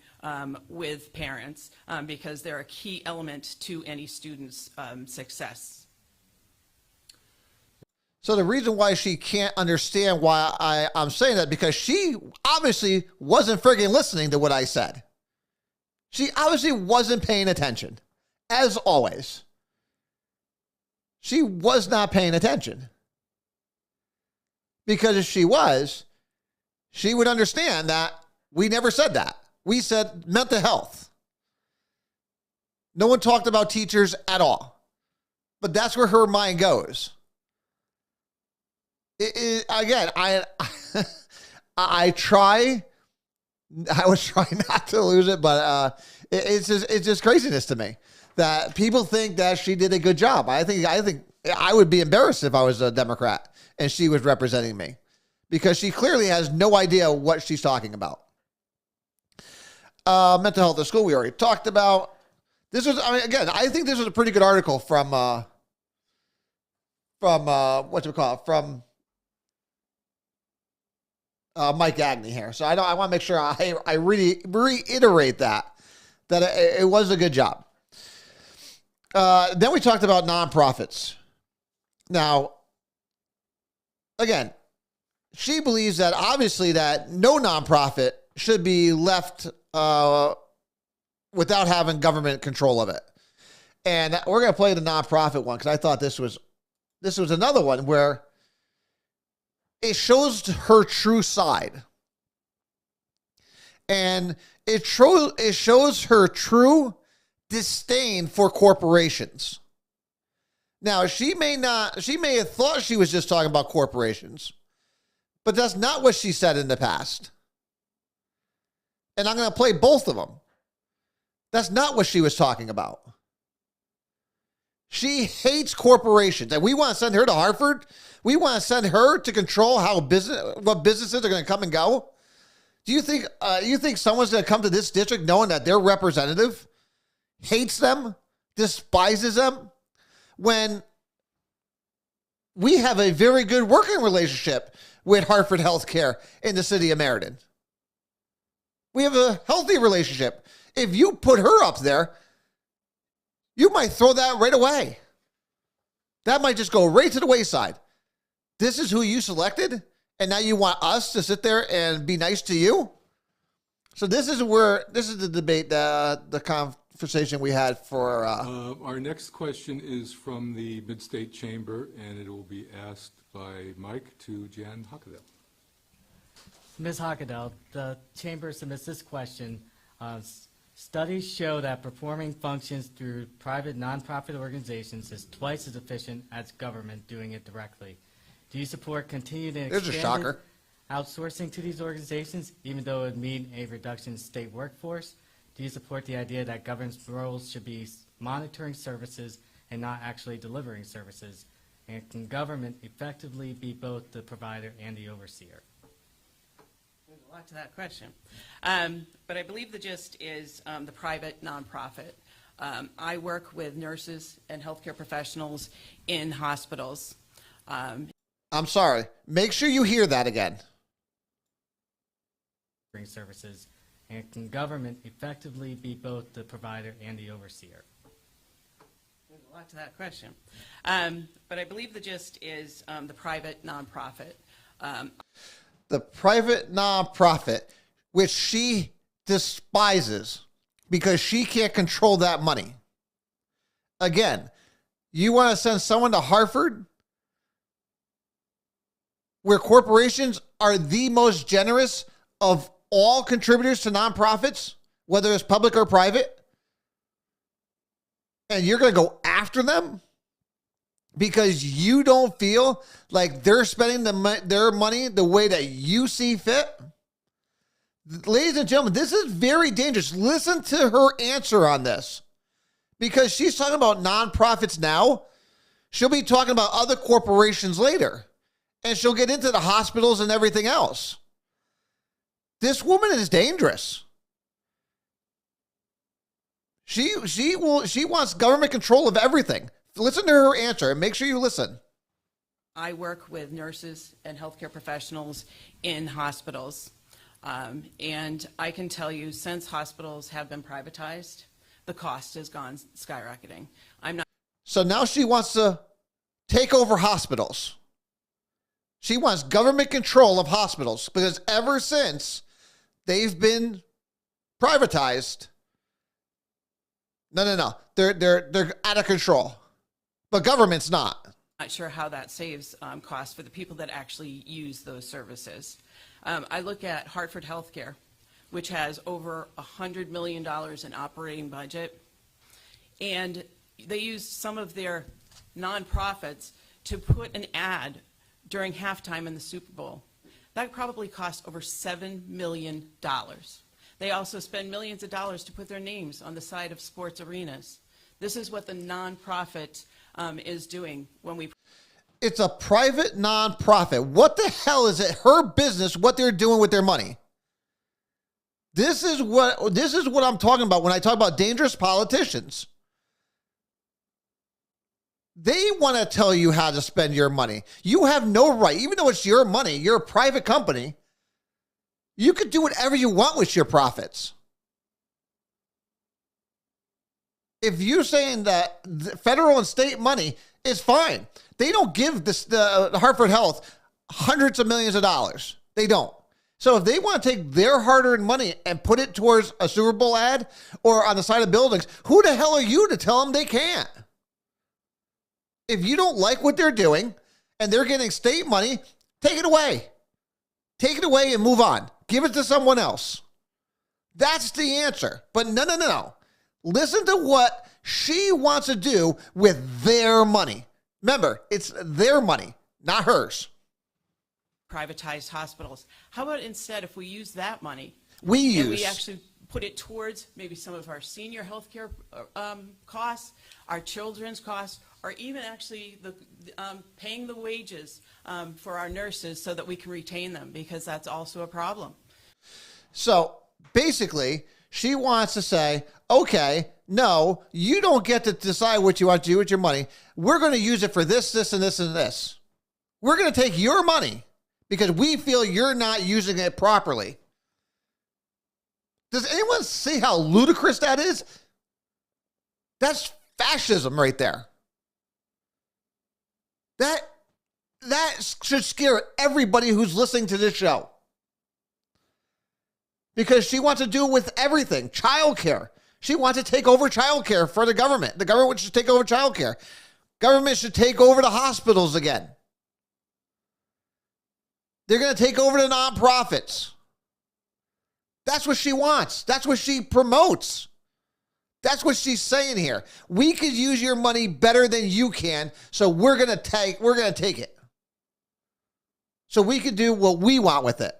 with parents because they're a key element to any student's success. So the reason why she can't understand why I'm saying that, because she obviously wasn't friggin' listening to what I said. She obviously wasn't paying attention, as always. She was not paying attention. Because if she was, she would understand that we never said that. We said mental health. No one talked about teachers at all. But that's where her mind goes. Again, I was trying not to lose it, but it's just craziness to me that people think that she did a good job. I think I would be embarrassed if I was a Democrat and she was representing me, because she clearly has no idea what she's talking about. Mental health at school, we already talked about. This was, I think this was a pretty good article from Mike Agnew here. So I want to make sure I really reiterate that it was a good job. Then we talked about nonprofits. Now, again, she believes that obviously that no nonprofit should be left without having government control of it. And we're going to play the nonprofit one because I thought this was another one where it shows her true side. And it shows her true disdain for corporations. Now, she may have thought she was just talking about corporations, but that's not what she said in the past. And I'm going to play both of them. That's not what she was talking about. She hates corporations, and we want to send her to Harvard. We want to send her to control what businesses are going to come and go. Do you think someone's going to come to this district knowing that their representative hates them, despises them, when we have a very good working relationship with Hartford Healthcare in the city of Meriden. We have a healthy relationship. If you put her up there, you might throw that right away. That might just go right to the wayside. This is who you selected, and now you want us to sit there and be nice to you? So this is the debate, the conversation we had for... Our next question is from the Mid-State Chamber, and it will be asked by Mike to Jan Hockadell. Ms. Hockadell, the Chamber submits this question. Studies show that performing functions through private nonprofit organizations is twice as efficient as government doing it directly. Do you support continued and There's a expanded shocker. outsourcing to these organizations, even though it would mean a reduction in state workforce? Do you support the idea that government's roles should be monitoring services and not actually delivering services? And can government effectively be both the provider and the overseer? There's a lot to that question. But I believe the gist is the private nonprofit. I work with nurses and healthcare professionals in hospitals. I'm sorry. Make sure you hear that again. Services, and can government effectively be both the provider and the overseer? There's a lot to that question. But I believe the gist is the private nonprofit. The private nonprofit, which she despises because she can't control that money. Again, you want to send someone to Hartford where corporations are the most generous of all contributors to nonprofits, whether it's public or private, and you're going to go after them because you don't feel like they're spending their money the way that you see fit? Ladies and gentlemen, this is very dangerous. Listen to her answer on this, because she's talking about nonprofits now. She'll be talking about other corporations later, and she'll get into the hospitals and everything else. This woman is dangerous. She wants government control of everything. Listen to her answer and make sure you listen. I work with nurses and healthcare professionals in hospitals. And I can tell you, since hospitals have been privatized, the cost has gone skyrocketing. So now she wants to take over hospitals. She wants government control of hospitals because ever since they've been privatized, no. They're out of control. But government's not. Not sure how that saves costs for the people that actually use those services. I look at Hartford Healthcare, which has over $100 million in operating budget, and they use some of their nonprofits to put an ad during halftime in the Super Bowl. That probably cost over $7 million. They also spend millions of dollars to put their names on the side of sports arenas. This is what the nonprofit is doing when we... It's a private nonprofit. What the hell is it her business what they're doing with their money? This is what I'm talking about when I talk about dangerous politicians. They want to tell you how to spend your money. You have no right, even though it's your money, you're a private company, you could do whatever you want with your profits. If you're saying that the federal and state money is fine, they don't give the Hartford Health hundreds of millions of dollars. They don't. So if they want to take their hard-earned money and put it towards a Super Bowl ad or on the side of buildings, who the hell are you to tell them they can't? If you don't like what they're doing and they're getting state money, take it away. Take it away and move on. Give it to someone else. That's the answer. But no. Listen to what she wants to do with their money. Remember, it's their money, not hers. Privatized hospitals. How about instead if we use that money and we actually put it towards maybe some of our senior health care costs, our children's costs, or even actually the paying the wages for our nurses so that we can retain them, because that's also a problem. So basically, she wants to say, okay, no, you don't get to decide what you want to do with your money. We're going to use it for this, this, and this, and this. We're going to take your money because we feel you're not using it properly. Does anyone see how ludicrous that is? That's fascism right there. That should scare everybody who's listening to this show. Because she wants to do it with everything. Childcare. She wants to take over childcare for the government. The government should take over childcare. Government should take over the hospitals again. They're going to take over the nonprofits. That's what she wants. That's what she promotes. That's what she's saying here. We could use your money better than you can, so we're going to take it. So we could do what we want with it.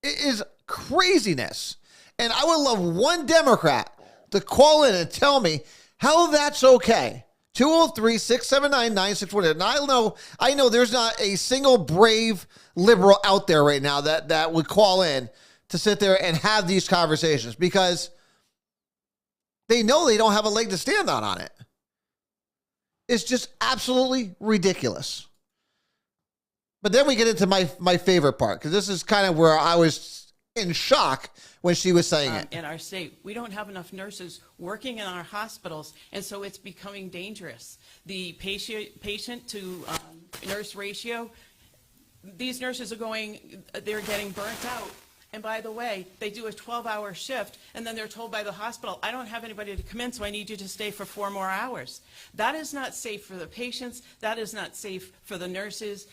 It is craziness. And I would love one Democrat to call in and tell me how that's okay. 203-679-9648. And I know there's not a single brave liberal out there right now that would call in to sit there and have these conversations because they know they don't have a leg to stand on it. It's just absolutely ridiculous. But then we get into my favorite part, because this is kind of where I was in shock when she was saying it. In our state, we don't have enough nurses working in our hospitals, and so it's becoming dangerous. The patient to nurse ratio, these nurses they're getting burnt out. And by the way, they do a 12-hour shift, and then they're told by the hospital, I don't have anybody to come in, so I need you to stay for 4 more hours. That is not safe for the patients. That is not safe for the nurses.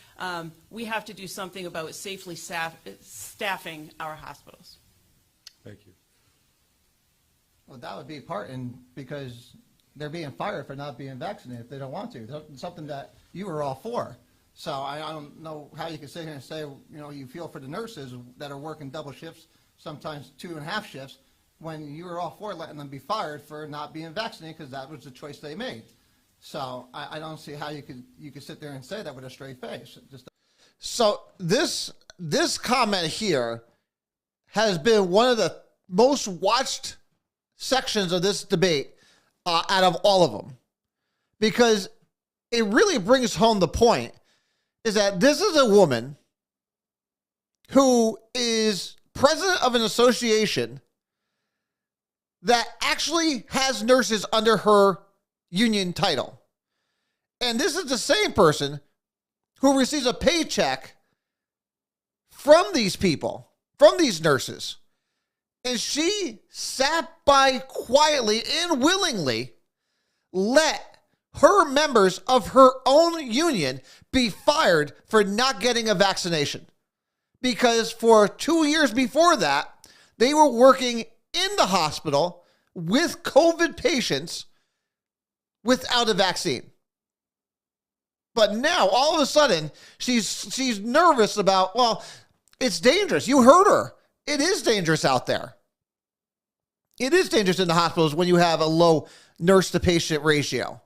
We have to do something about safely staffing our hospitals. Thank you. Well, that would be because they're being fired for not being vaccinated if they don't want to. That's something that you were all for. So I don't know how you can sit here and say, you feel for the nurses that are working double shifts, sometimes 2.5 shifts, when you were all for letting them be fired for not being vaccinated because that was the choice they made. So I don't see how you could sit there and say that with a straight face. So this comment here has been one of the most watched sections of this debate out of all of them, because it really brings home the point is that this is a woman who is president of an association that actually has nurses under her union title. And this is the same person who receives a paycheck from these people, from these nurses. And she sat by quietly and willingly let her members of her own union be fired for not getting a vaccination. Because for 2 years before that, they were working in the hospital with COVID patients without a vaccine. But now, all of a sudden, she's nervous about, well, it's dangerous. You heard her. It is dangerous out there. It is dangerous in the hospitals when you have a low nurse-to-patient ratio.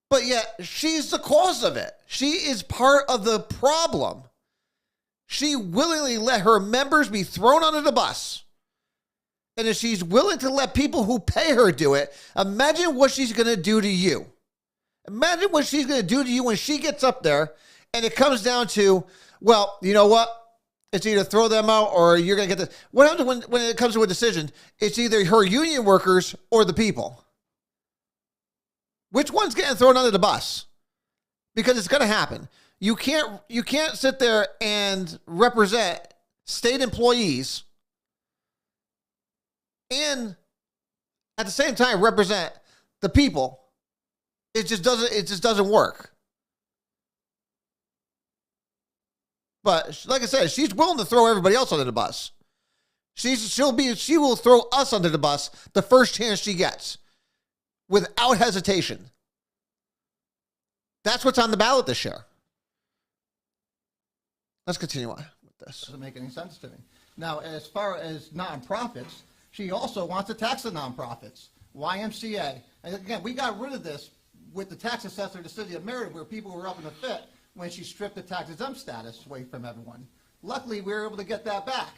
But yet, she's the cause of it. She is part of the problem. She willingly let her members be thrown under the bus. And if she's willing to let people who pay her do it, imagine what she's going to do to you. Imagine what she's going to do to you when she gets up there and it comes down to, well, you know what? It's either throw them out or you're going to get the... What happens when it comes to a decision? It's either her union workers or the people. Which one's getting thrown under the bus? Because it's going to happen. You can't sit there and represent state employees and at the same time represent the people. It just doesn't work. But like I said, she's willing to throw everybody else under the bus. She will throw us under the bus the first chance she gets, without hesitation. That's what's on the ballot this year. Let's continue on with this. Doesn't make any sense to me. Now, as far as nonprofits, she also wants to tax the nonprofits. YMCA. And again, we got rid of this with the tax assessor of the city of Meriden, where people were up in a fit when she stripped the tax-exempt status away from everyone. Luckily, we were able to get that back.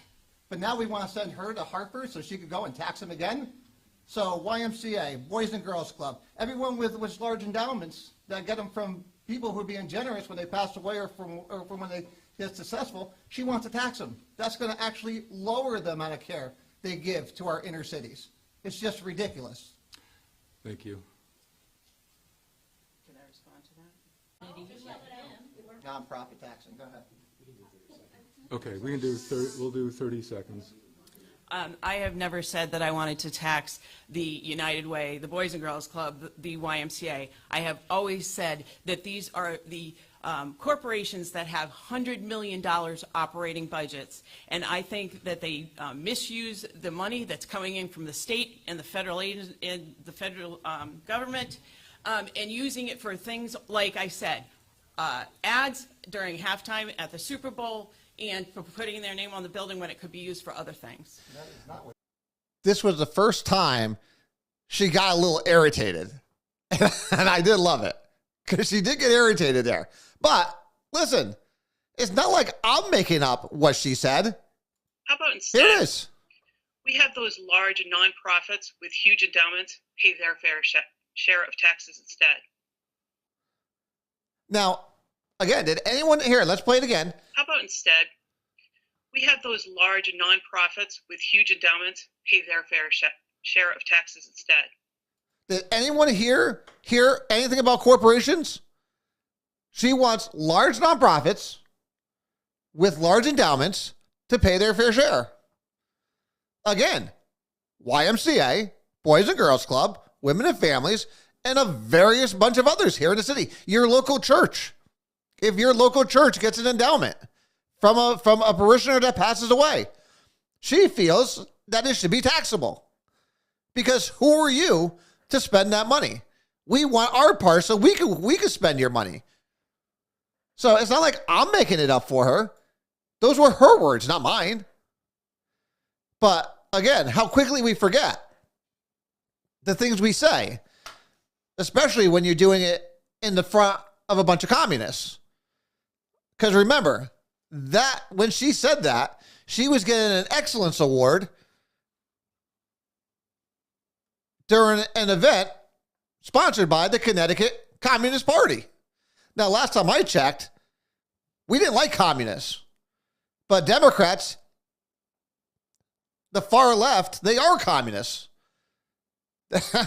But now we want to send her to Hartford so she could go and tax them again? So YMCA, Boys and Girls Club, everyone with large endowments that get them from people who are being generous when they pass away or from when they get successful, she wants to tax them. That's going to actually lower the amount of care they give to our inner cities. It's just ridiculous. Thank you. Can I respond to that? Nonprofit taxing, go ahead. Okay, we'll do 30 seconds. I have never said that I wanted to tax the United Way, the Boys and Girls Club, the YMCA. I have always said that these are the corporations that have $100 million operating budgets, and I think that they misuse the money that's coming in from the state and the federal government, and using it for things like I said, ads during halftime at the Super Bowl, and for putting their name on the building when it could be used for other things. This was the first time she got a little irritated. And I did love it because she did get irritated there. But listen, it's not like I'm making up what she said. How about instead, Here it is. we have those large nonprofits with huge endowments pay their fair share of taxes instead? Now, again, did anyone here? Let's play it again. How about instead, we have those large nonprofits with huge endowments pay their fair share of taxes instead? Did anyone here hear anything about corporations? She wants large nonprofits with large endowments to pay their fair share. Again, YMCA, Boys and Girls Club, Women and Families, and a various bunch of others here in the city. Your local church. If your local church gets an endowment from a parishioner that passes away, she feels that it should be taxable. Because who are you to spend that money? We want our part so we can spend your money. So it's not like I'm making it up for her. Those were her words, not mine. But again, how quickly we forget the things we say, especially when you're doing it in the front of a bunch of communists. Because remember, that when she said that, she was getting an excellence award during an event sponsored by the Connecticut Communist Party. Now, last time I checked, we didn't like communists. But Democrats, the far left, they are communists.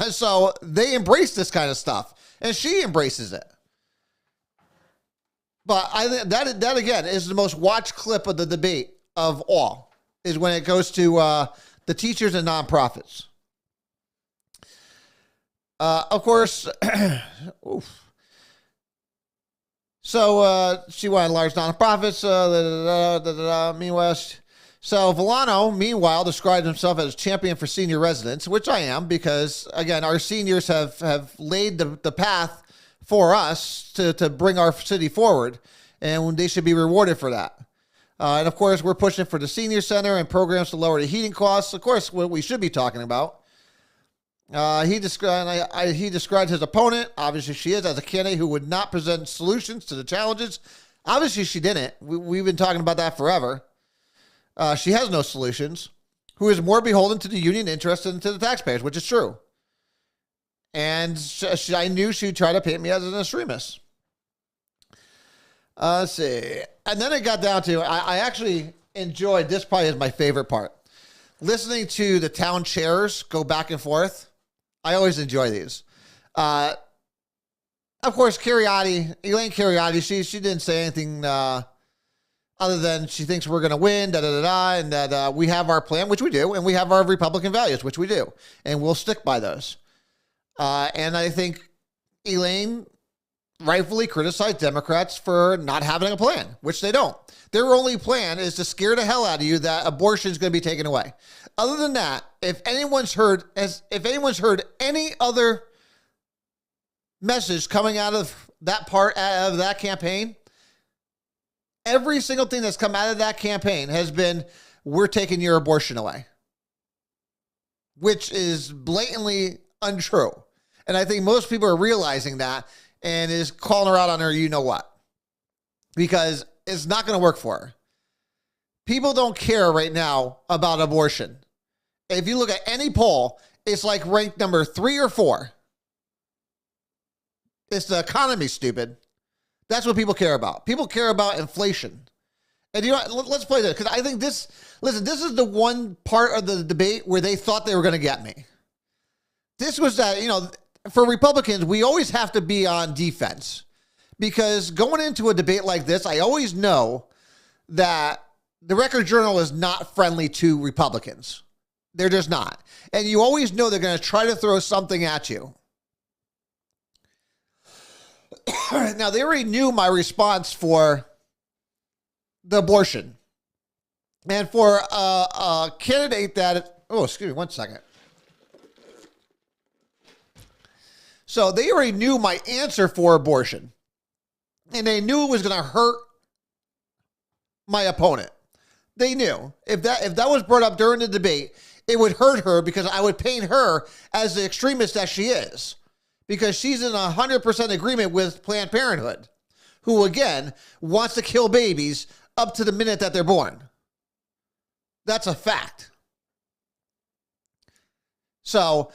So they embrace this kind of stuff. And she embraces it. But I think that again is the most watched clip of the debate of all, is when it goes to the teachers and nonprofits. Of course, so she wanted large nonprofits. Meanwhile, so Villano, meanwhile, described himself as champion for senior residents, which I am, because again, our seniors have laid the path for us to bring our city forward, and they should be rewarded for that. And of course, we're pushing for the senior center and programs to lower the heating costs. Of course, what we should be talking about. He described his opponent, obviously she is, as a candidate who would not present solutions to the challenges. Obviously she didn't. We've been talking about that forever. She has no solutions. Who is more beholden to the union interest than to the taxpayers, which is true. And I knew she'd try to paint me as an extremist. Let's see. And then it got down to, I actually enjoyed, this probably is my favorite part. Listening to the town chairs go back and forth. I always enjoy these. Of course, Elaine Cariotti, she didn't say anything other than she thinks we're going to win, and that we have our plan, which we do, and we have our Republican values, which we do, and we'll stick by those. And I think Elaine rightfully criticized Democrats for not having a plan, which they don't. Their only plan is to scare the hell out of you that abortion is going to be taken away. Other than that, if anyone's heard any other message coming out of that part of that campaign, every single thing that's come out of that campaign has been, we're taking your abortion away, which is blatantly untrue. And I think most people are realizing that and is calling her out on her, you know what, because it's not going to work for her. People don't care right now about abortion. If you look at any poll, it's like ranked number 3 or 4. It's the economy, stupid. That's what people care about. People care about inflation. And you know what? Let's play this, because I think this is the one part of the debate where they thought they were going to get me. This was that, for Republicans, we always have to be on defense, because going into a debate like this, I always know that the Record Journal is not friendly to Republicans. They're just not. And you always know they're going to try to throw something at you. Now, they already knew my response for the abortion. And for a candidate that, excuse me, 1 second. So they already knew my answer for abortion. And they knew it was going to hurt my opponent. They knew if that was brought up during the debate, it would hurt her, because I would paint her as the extremist that she is, because she's in 100% agreement with Planned Parenthood, who again wants to kill babies up to the minute that they're born. That's a fact. So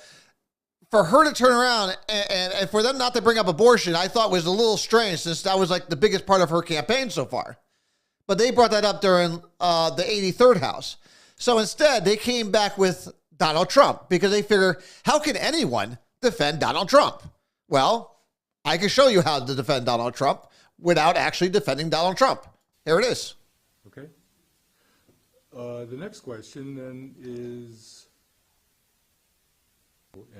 for her to turn around and for them not to bring up abortion, I thought was a little strange, since that was like the biggest part of her campaign so far. But they brought that up during the 83rd House. So instead, they came back with Donald Trump, because they figure, how can anyone defend Donald Trump? Well, I can show you how to defend Donald Trump without actually defending Donald Trump. Here it is. Okay. The next question then is,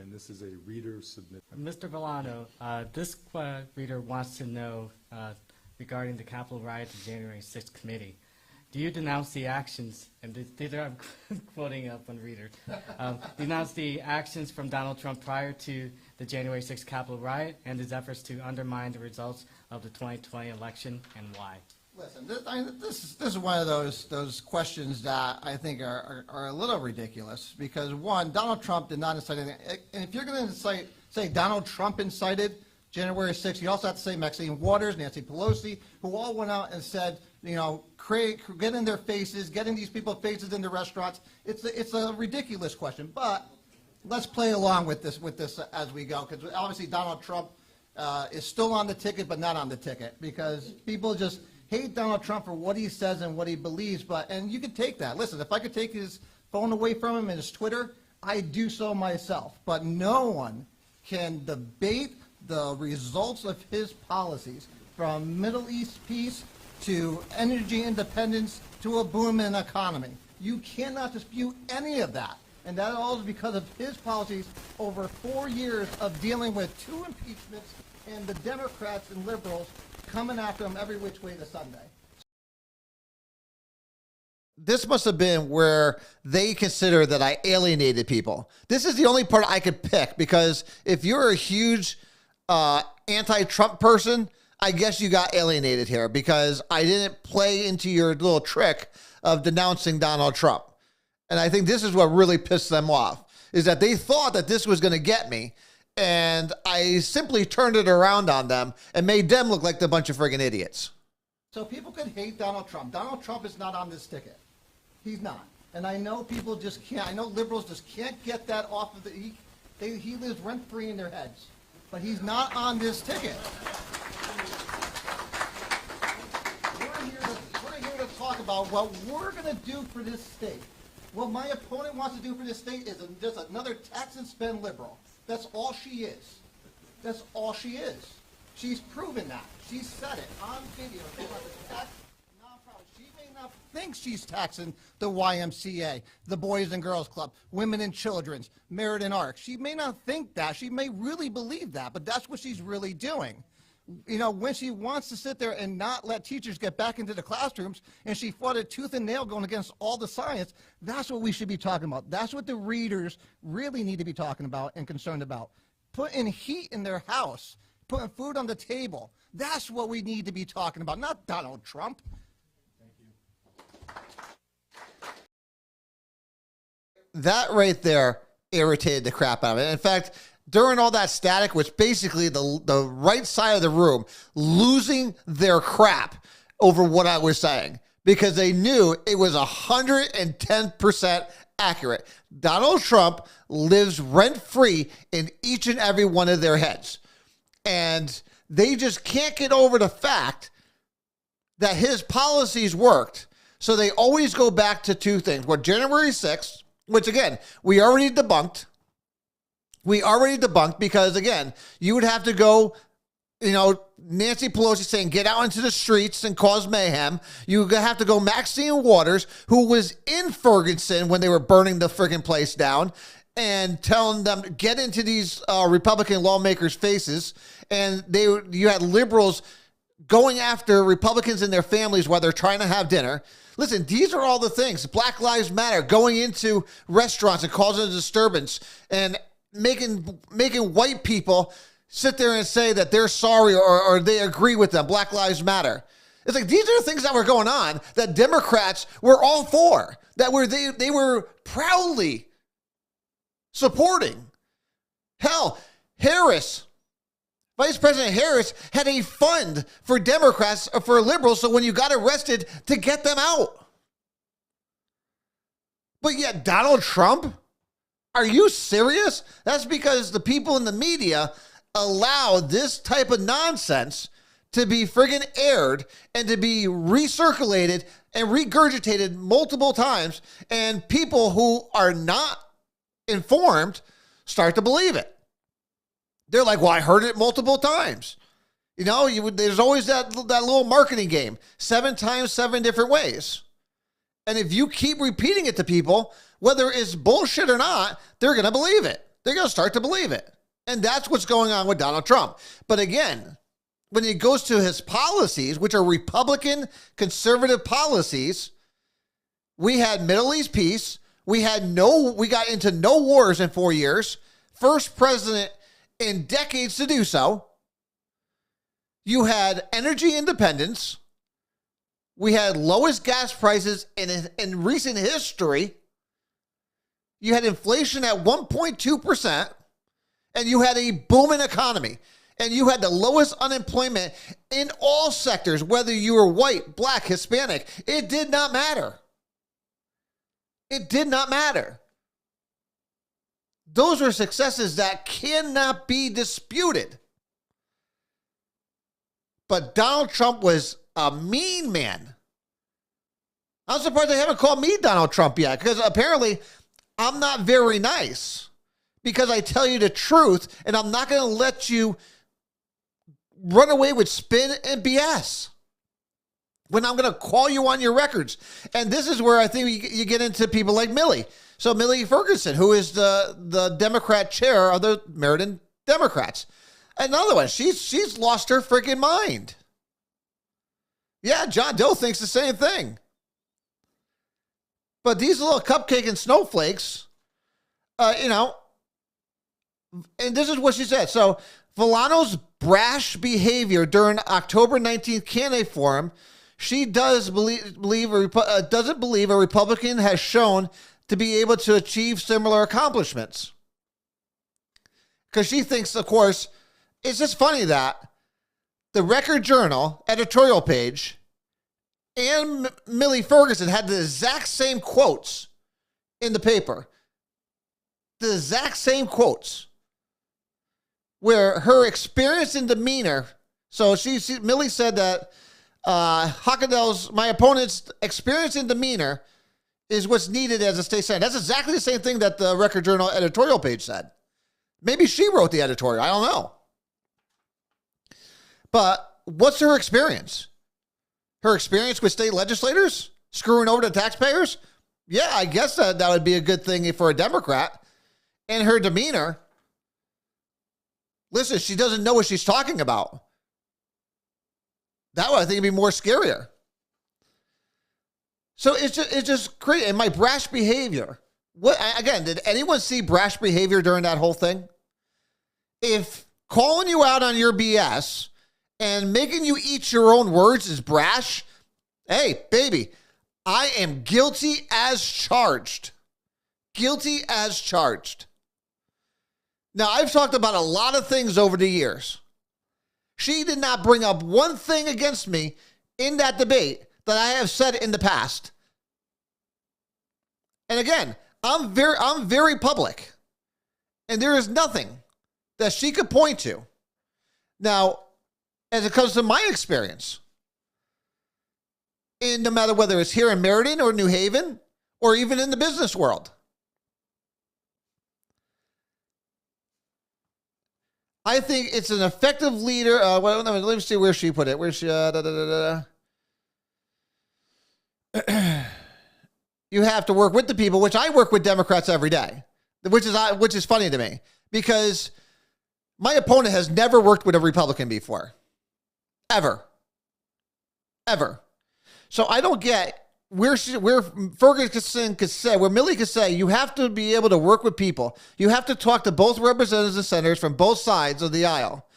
and this is a reader submit. Mr. Villano, this reader wants to know regarding the Capitol riot and January 6th committee. Do you denounce the actions, and these are, I'm quoting up one reader, denounce the actions from Donald Trump prior to the January 6th Capitol riot and his efforts to undermine the results of the 2020 election, and why? Listen, this is one of those questions that I think are a little ridiculous, because one, Donald Trump did not incite anything. And if you're going to say Donald Trump incited January 6th, you also have to say Maxine Waters, Nancy Pelosi, who all went out and said, get in their faces, getting these people's faces in the restaurants. It's a ridiculous question, but let's play along with this as we go, because obviously Donald Trump is still on the ticket, but not on the ticket, because people just hate Donald Trump for what he says and what he believes. And you can take that. Listen, if I could take his phone away from him and his Twitter, I'd do so myself. But no one can debate the results of his policies, from Middle East peace to energy independence to a booming economy. You cannot dispute any of that. And that all is because of his policies over 4 years of dealing with 2 impeachments and the Democrats and liberals coming after him every which way to Sunday. This must have been where they consider that I alienated people. This is the only part I could pick, because if you're a huge anti-Trump person, I guess you got alienated here, because I didn't play into your little trick of denouncing Donald Trump. And I think this is what really pissed them off, is that they thought that this was going to get me, and I simply turned it around on them and made them look like a bunch of friggin' idiots. So people could hate Donald Trump. Donald Trump is not on this ticket. He's not. And I know people just can't. I know liberals just can't get that off of he lives rent-free in their heads. But he's not on this ticket. We're here to talk about what we're going to do for this state. What my opponent wants to do for this state is just another tax and spend liberal. That's all she is. That's all she is. She's proven that. She said it on video. She wants to tax nonprofits. She may not think she's taxing the YMCA, the Boys and Girls Club, Women and Children's, Meriden Arc. She may not think that. She may really believe that, but that's what she's really doing. When she wants to sit there and not let teachers get back into the classrooms, and she fought it tooth and nail going against all the science, that's what we should be talking about. That's what the readers really need to be talking about and concerned about. Putting heat in their house, putting food on the table. That's what we need to be talking about, not Donald Trump. That right there irritated the crap out of it. In fact, during all that static was basically the right side of the room losing their crap over what I was saying, because they knew it was 110% accurate. Donald Trump lives rent-free in each and every one of their heads. And they just can't get over the fact that his policies worked. So they always go back to two things. Well, January 6th, which again, we already debunked. Because again, you would have to go, Nancy Pelosi saying, get out into the streets and cause mayhem. You have to go Maxine Waters, who was in Ferguson when they were burning the friggin' place down, and telling them, get into these Republican lawmakers' faces. And you had liberals going after Republicans and their families while they're trying to have dinner. Listen, these are all the things. Black Lives Matter, going into restaurants and causing a disturbance and making white people sit there and say that they're sorry or they agree with them. Black Lives Matter. It's like, these are the things that were going on that Democrats were all for, that they were proudly supporting. Hell, Vice President Harris had a fund for Democrats, for liberals, so when you got arrested, to get them out. But yet Donald Trump? Are you serious? That's because the people in the media allow this type of nonsense to be friggin' aired and to be recirculated and regurgitated multiple times, and people who are not informed start to believe it. They're like, well, I heard it multiple times. There's always that little marketing game, 7 times, 7 different ways. And if you keep repeating it to people, whether it's bullshit or not, they're going to believe it. They're going to start to believe it. And that's what's going on with Donald Trump. But again, when it goes to his policies, which are Republican conservative policies, we had Middle East peace. We got into no wars in 4 years. First president in decades to do so. You had energy independence. We had lowest gas prices in recent history. You had inflation at 1.2%, and you had a booming economy, and you had the lowest unemployment in all sectors, whether you were white, black, Hispanic. It did not matter. It did not matter. Those are successes that cannot be disputed. But Donald Trump was a mean man. I'm surprised they haven't called me Donald Trump yet, because apparently I'm not very nice, because I tell you the truth, and I'm not going to let you run away with spin and BS when I'm going to call you on your records. And this is where I think you get into people like Millie. So Millie Ferguson, who is the Democrat chair of the Meriden Democrats. Another one, she's lost her freaking mind. Yeah, John Doe thinks the same thing. But these little cupcake and snowflakes, and this is what she said. So Villano's brash behavior during October 19th candidate forum, she doesn't believe a Republican has shown to be able to achieve similar accomplishments. Because she thinks, of course, it's just funny that the Record Journal editorial page and Millie Ferguson had the exact same quotes in the paper. The exact same quotes. Where her experience and demeanor, so Millie said that my opponent's experience and demeanor is what's needed as a state senator. That's exactly the same thing that the Record Journal editorial page said. Maybe she wrote the editorial. I don't know. But what's her experience? Her experience with state legislators? Screwing over the taxpayers? Yeah, I guess that would be a good thing for a Democrat. And her demeanor, listen, she doesn't know what she's talking about. That would, I think, be more scarier. So it's just great. And my brash behavior. Did anyone see brash behavior during that whole thing? If calling you out on your BS and making you eat your own words is brash, hey, baby, I am guilty as charged. Guilty as charged. Now, I've talked about a lot of things over the years. She did not bring up one thing against me in that debate that I have said in the past. And again, I'm very public. And there is nothing that she could point to. Now, as it comes to my experience, and no matter whether it's here in Meriden or New Haven, or even in the business world, I think it's an effective leader. Let me see where she put it. Where she? You have to work with the people, which I work with Democrats every day, which is funny to me because my opponent has never worked with a Republican before, ever. So I don't get where Ferguson could say, where Millie could say, you have to be able to work with people. You have to talk to both representatives and senators from both sides of the aisle.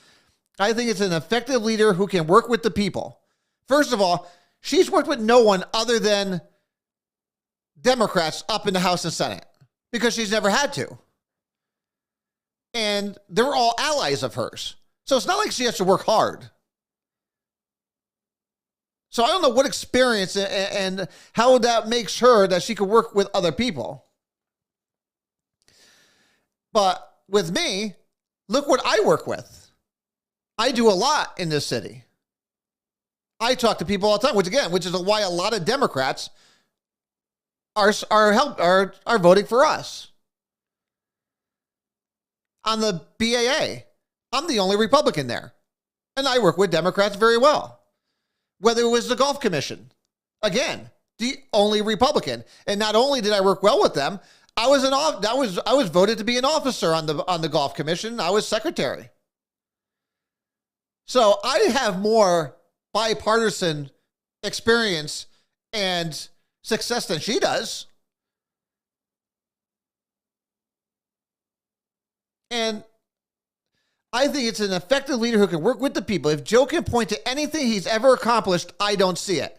I think it's an effective leader who can work with the people. First of all, she's worked with no one other than Democrats up in the House and Senate because she's never had to. And they're all allies of hers. So it's not like she has to work hard. So I don't know what experience and how that makes her that she could work with other people. But with me, look what I work with. I do a lot in this city. I talk to people all the time, which is why a lot of Democrats are voting for us. On the BAA, I'm the only Republican there. And I work with Democrats very well. Whether it was the Golf Commission, again, the only Republican. And not only did I work well with them, I was voted to be an officer on the Golf Commission. I was secretary. So I have more bipartisan experience and success than she does. And I think it's an effective leader who can work with the people. If Joe can point to anything he's ever accomplished, I don't see it.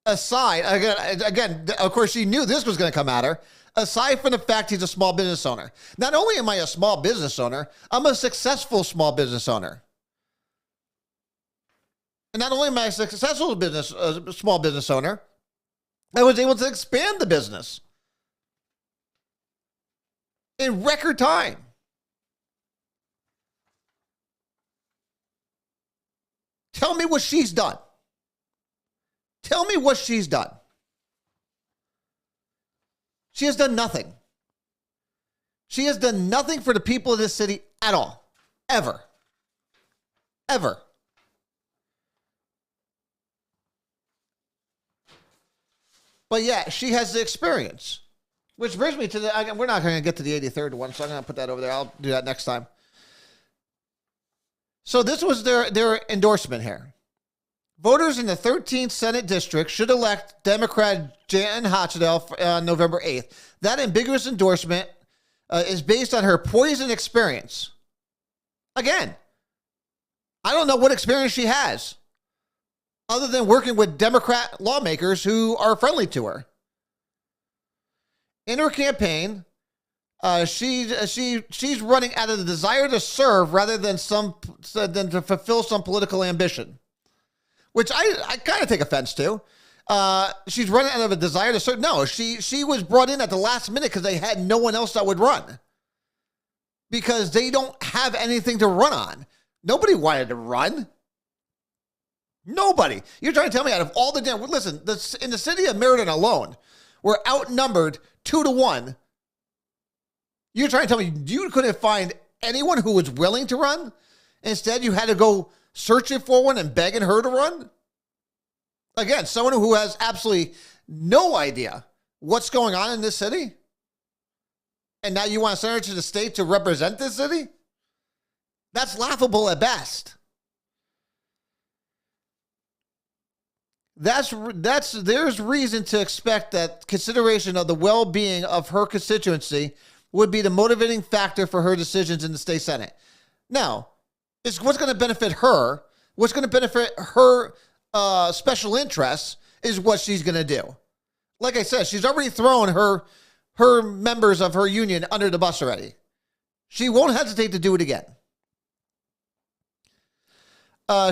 Again, of course, she knew this was going to come at her. Aside from the fact he's a small business owner. Not only am I a small business owner, I'm a successful small business owner. And not only am I a successful small business owner, I was able to expand the business in record time. Tell me what she's done. Tell me what she's done. She has done nothing. She has done nothing for the people of this city at all. Ever. Ever. But yeah, she has the experience. Which brings me to we're not going to get to the 83rd one, so I'm going to put that over there. I'll do that next time. So this was their endorsement here. Voters in the 13th Senate District should elect Democrat Jan Hochdale on November 8th. That ambiguous endorsement is based on her poison experience. Again, I don't know what experience she has other than working with Democrat lawmakers who are friendly to her. In her campaign, she's running out of the desire to serve rather than to fulfill some political ambition, which I kind of take offense to. She's running out of a desire to serve. No, she was brought in at the last minute because they had no one else that would run because they don't have anything to run on. Nobody wanted to run. Nobody. You're trying to tell me out of all the listen, in the city of Meriden alone, we're outnumbered 2-1. You're trying to tell me you couldn't find anyone who was willing to run? Instead, you had to go searching for one and begging her to run? Again, someone who has absolutely no idea what's going on in this city? And now you want to send her to the state to represent this city? That's laughable at best. There's reason to expect that consideration of the well-being of her constituency would be the motivating factor for her decisions in the state Senate. Now, it's what's going to benefit her, what's going to benefit her special interests is what she's going to do. Like I said, she's already thrown her members of her union under the bus already. She won't hesitate to do it again.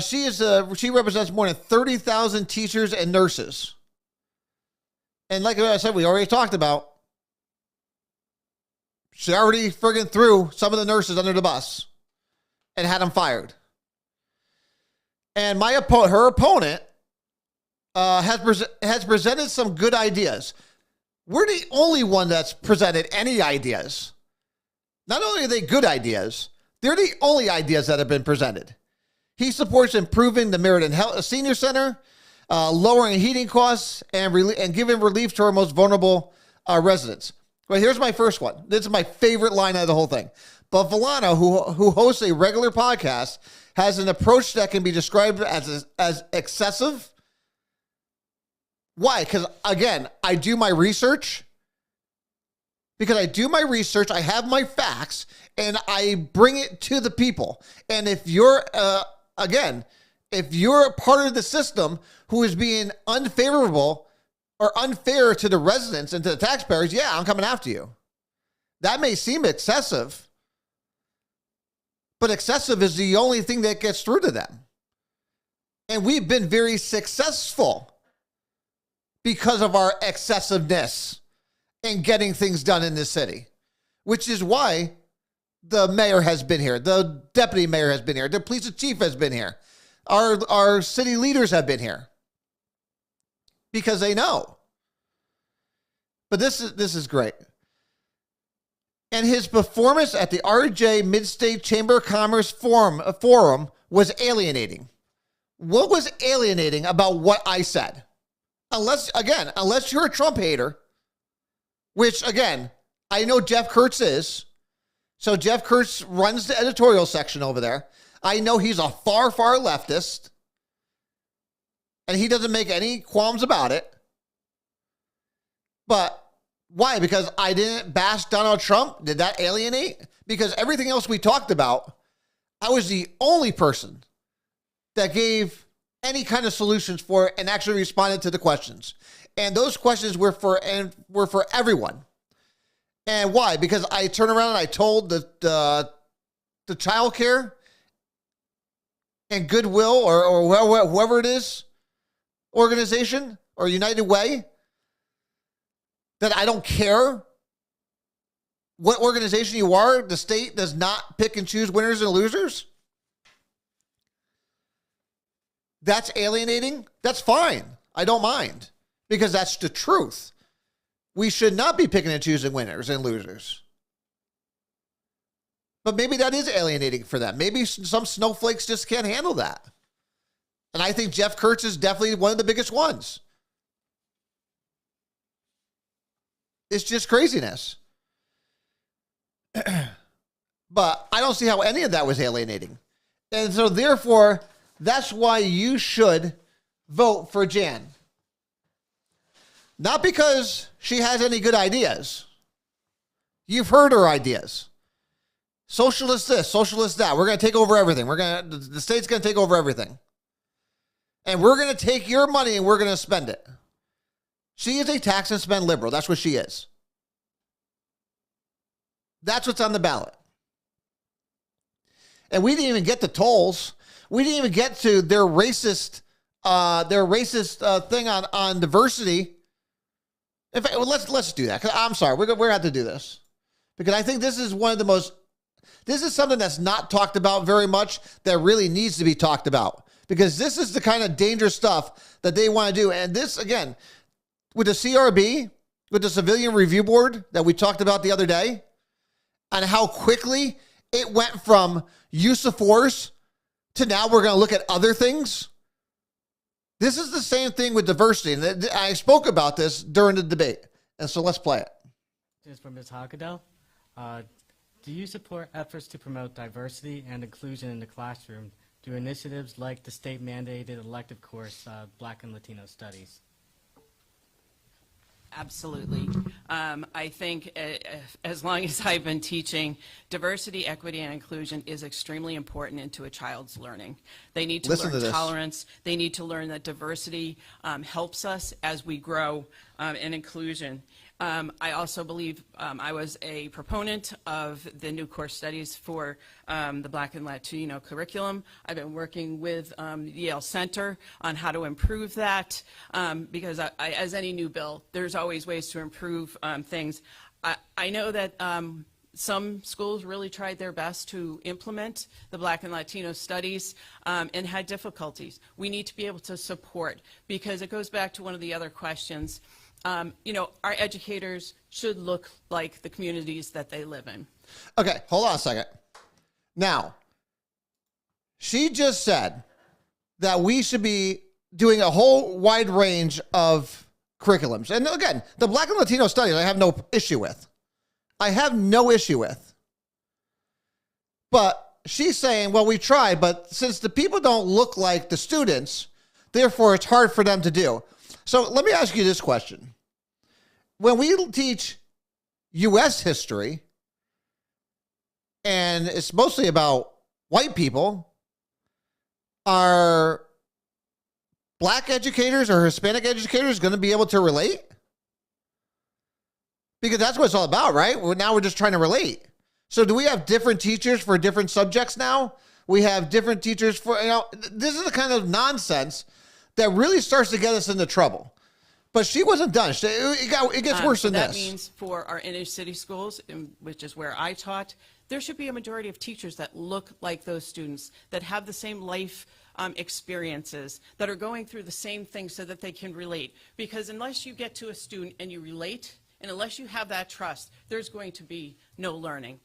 She represents more than 30,000 teachers and nurses. And like I said, we already talked about, She already friggin' threw some of the nurses under the bus and had them fired. And her opponent has presented some good ideas. We're the only one that's presented any ideas. Not only are they good ideas, they're the only ideas that have been presented. He supports improving the Meriden Senior Center, lowering heating costs, and giving relief to our most vulnerable residents. Well, here's my first one. This is my favorite line out of the whole thing. But Villano, who hosts a regular podcast, has an approach that can be described as excessive. Why? Because, again, I do my research. I have my facts, and I bring it to the people. And if you're, if you're a part of the system who is being unfavorable or unfair to the residents and to the taxpayers, yeah, I'm coming after you. That may seem excessive, but excessive is the only thing that gets through to them. And we've been very successful because of our excessiveness in getting things done in this city, which is why the mayor has been here, the deputy mayor has been here, the police chief has been here, our city leaders have been here, because they know. But this is great. And his performance at the RJ Mid-State Chamber of Commerce Forum was alienating. What was alienating about what I said? Unless you're a Trump hater, which, again, I know Jeff Kurtz is. So Jeff Kurtz runs the editorial section over there. I know he's a far, far leftist. And he doesn't make any qualms about it. But why? Because I didn't bash Donald Trump? Did that alienate? Because everything else we talked about, I was the only person that gave any kind of solutions for it and actually responded to the questions. And those questions were for everyone. And why? Because I turned around and I told the child care and Goodwill or whoever it is, organization or United Way, that I don't care what organization you are, the state does not pick and choose winners and losers. That's alienating. That's fine. I don't mind, because that's the truth. We should not be picking and choosing winners and losers. But maybe that is alienating for them. Maybe some snowflakes just can't handle that. And I think Jeff Kurtz is definitely one of the biggest ones. It's just craziness. But I don't see how any of that was alienating. And so therefore, that's why you should vote for Jan. Not because she has any good ideas. You've heard her ideas. Socialist this, socialist that. We're going to take over everything. The state's going to take over everything. And we're going to take your money and we're going to spend it. She is a tax and spend liberal. That's what she is. That's what's on the ballot. And we didn't even get the tolls. We didn't even get to their racist thing on diversity. In fact, let's do that. I'm sorry, we're going to have to do this, because I think this is one of the most. This is something that's not talked about very much that really needs to be talked about, because this is the kind of dangerous stuff that they want to do. And this, again, with the CRB, with the Civilian Review Board that we talked about the other day, and how quickly it went from use of force to now we're going to look at other things. This is the same thing with diversity. And I spoke about this during the debate. And so let's play it. This is from Ms. Hockaday. Do you support efforts to promote diversity and inclusion in the classroom through initiatives like the state-mandated elective course, Black and Latino Studies? Absolutely. I think as long as I've been teaching, diversity, equity, and inclusion is extremely important into a child's learning. They need to learn tolerance. They need to learn that diversity helps us as we grow in inclusion. I also believe I was a proponent of the new course studies for the Black and Latino curriculum. I've been working with the Yale Center on how to improve that, because as any new bill, there's always ways to improve things. I know that some schools really tried their best to implement the Black and Latino studies and had difficulties. We need to be able to support, because it goes back to one of the other questions. You know, our educators should look like the communities that they live in. Okay, hold on a second. Now, she just said that we should be doing a whole wide range of curriculums. And again, the Black and Latino studies I have no issue with. I have no issue with. But she's saying, well, we tried, but since the people don't look like the students, therefore it's hard for them to do. So let me ask you this question. When we teach U.S. history, and it's mostly about white people, are Black educators or Hispanic educators going to be able to relate? Because that's what it's all about, right? Now we're just trying to relate. So do we have different teachers for different subjects now? We have different teachers for, this is the kind of nonsense that really starts to get us into trouble. But she wasn't done. It gets worse than that this. That means for our inner city schools, which is where I taught, there should be a majority of teachers that look like those students, that have the same life experiences, that are going through the same things so that they can relate. Because unless you get to a student and you relate, and unless you have that trust, there's going to be no learning.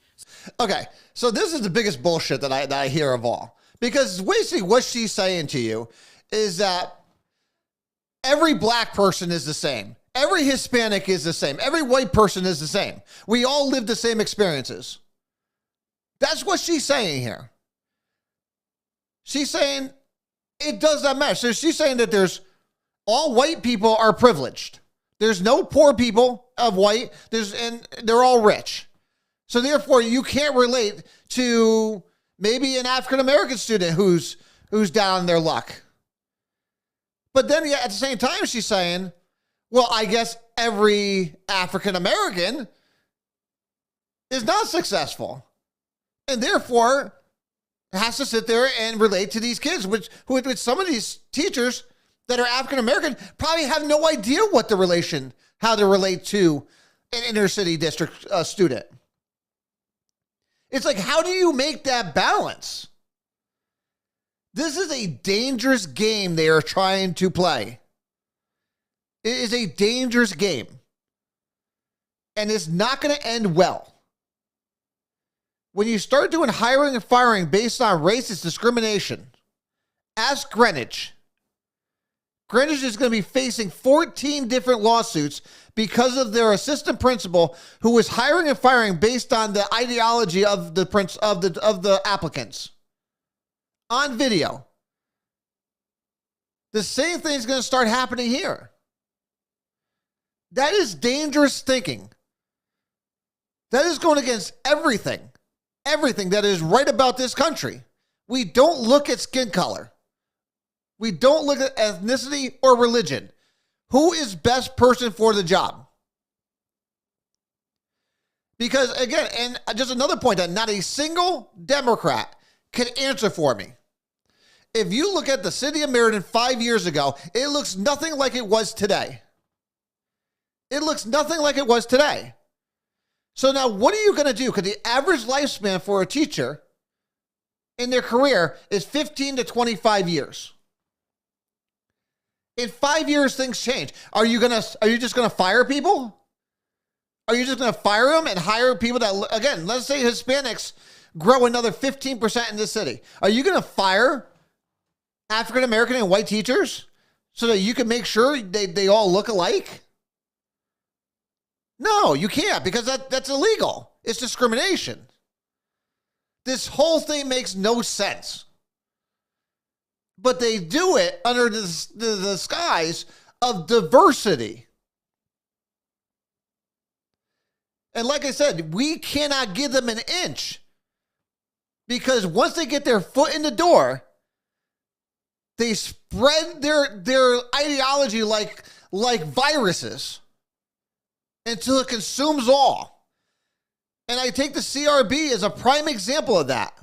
Okay, so this is the biggest bullshit that I hear of all. Because basically what she's saying to you is that every Black person is the same. Every Hispanic is the same. Every white person is the same. We all live the same experiences. That's what she's saying here. She's saying it does not matter. So she's saying that all white people are privileged. There's no poor people of white. And they're all rich. So therefore, you can't relate to maybe an African American student who's down on their luck. But then at the same time, she's saying, well, I guess every African American is not successful, and therefore has to sit there and relate to these kids, which some of these teachers that are African American probably have no idea how to relate to an inner city district student. It's like, how do you make that balance? This is a dangerous game they are trying to play. It is a dangerous game. And it's not going to end well. When you start doing hiring and firing based on racist discrimination, ask Greenwich. Greenwich is going to be facing 14 different lawsuits because of their assistant principal who was hiring and firing based on the ideology of the applicants. On video. The same thing is going to start happening here. That is dangerous thinking. That is going against everything that is right about this country. We don't look at skin color. We don't look at ethnicity or religion. Who is best person for the job? Because again, and just another point that not a single Democrat can answer for me. If you look at the city of Meriden 5 years ago, it looks nothing like it was today. It looks nothing like it was today. So now what are you going to do? Because the average lifespan for a teacher in their career is 15 to 25 years. In 5 years, things change. Are you just going to fire people? Are you just going to fire them and hire people that, again, let's say Hispanics grow another 15% in this city. Are you going to fire African American and white teachers so that you can make sure they all look alike? No, you can't, because that's illegal. It's discrimination. This whole thing makes no sense. But they do it under the disguise of diversity. And like I said, we cannot give them an inch. Because once they get their foot in the door, they spread their ideology like viruses until it consumes all. And I take the CRB as a prime example of that.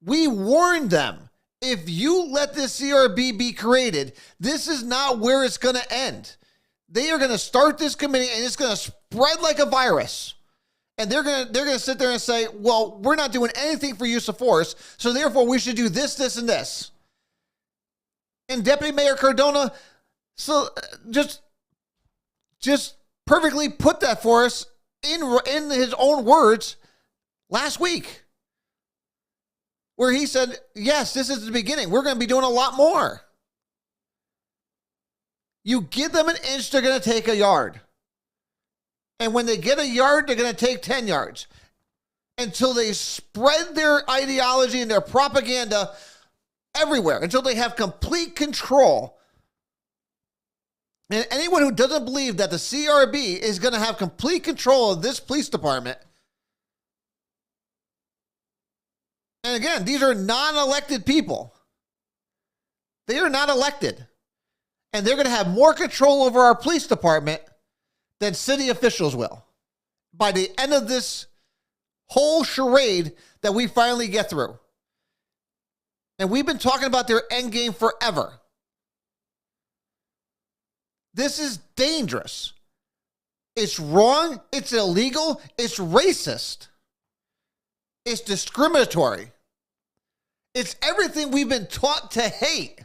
We warned them, if you let this CRB be created, this is not where it's going to end. They are going to start this committee and it's going to spread like a virus. And they're gonna sit there and say, well, we're not doing anything for use of force, so therefore we should do this, this, and this. And Deputy Mayor Cardona just perfectly put that for us in his own words last week, where he said, yes, this is the beginning. We're going to be doing a lot more. You give them an inch, they're going to take a yard. And when they get a yard, they're going to take 10 yards until they spread their ideology and their propaganda everywhere, until they have complete control. And anyone who doesn't believe that the CRB is going to have complete control of this police department, and again, these are non-elected people. They are not elected. And they're going to have more control over our police department than city officials will by the end of this whole charade that we finally get through. And we've been talking about their end game forever. This is dangerous. It's wrong. It's illegal. It's racist. It's discriminatory. It's everything we've been taught to hate.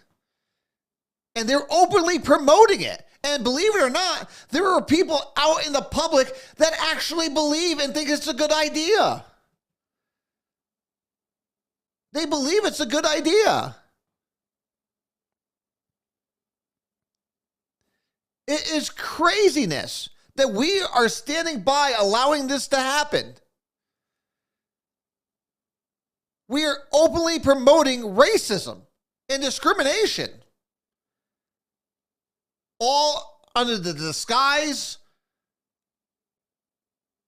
And they're openly promoting it. And believe it or not, there are people out in the public that actually believe and think it's a good idea. They believe it's a good idea. It is craziness that we are standing by allowing this to happen. We are openly promoting racism and discrimination, all under the disguise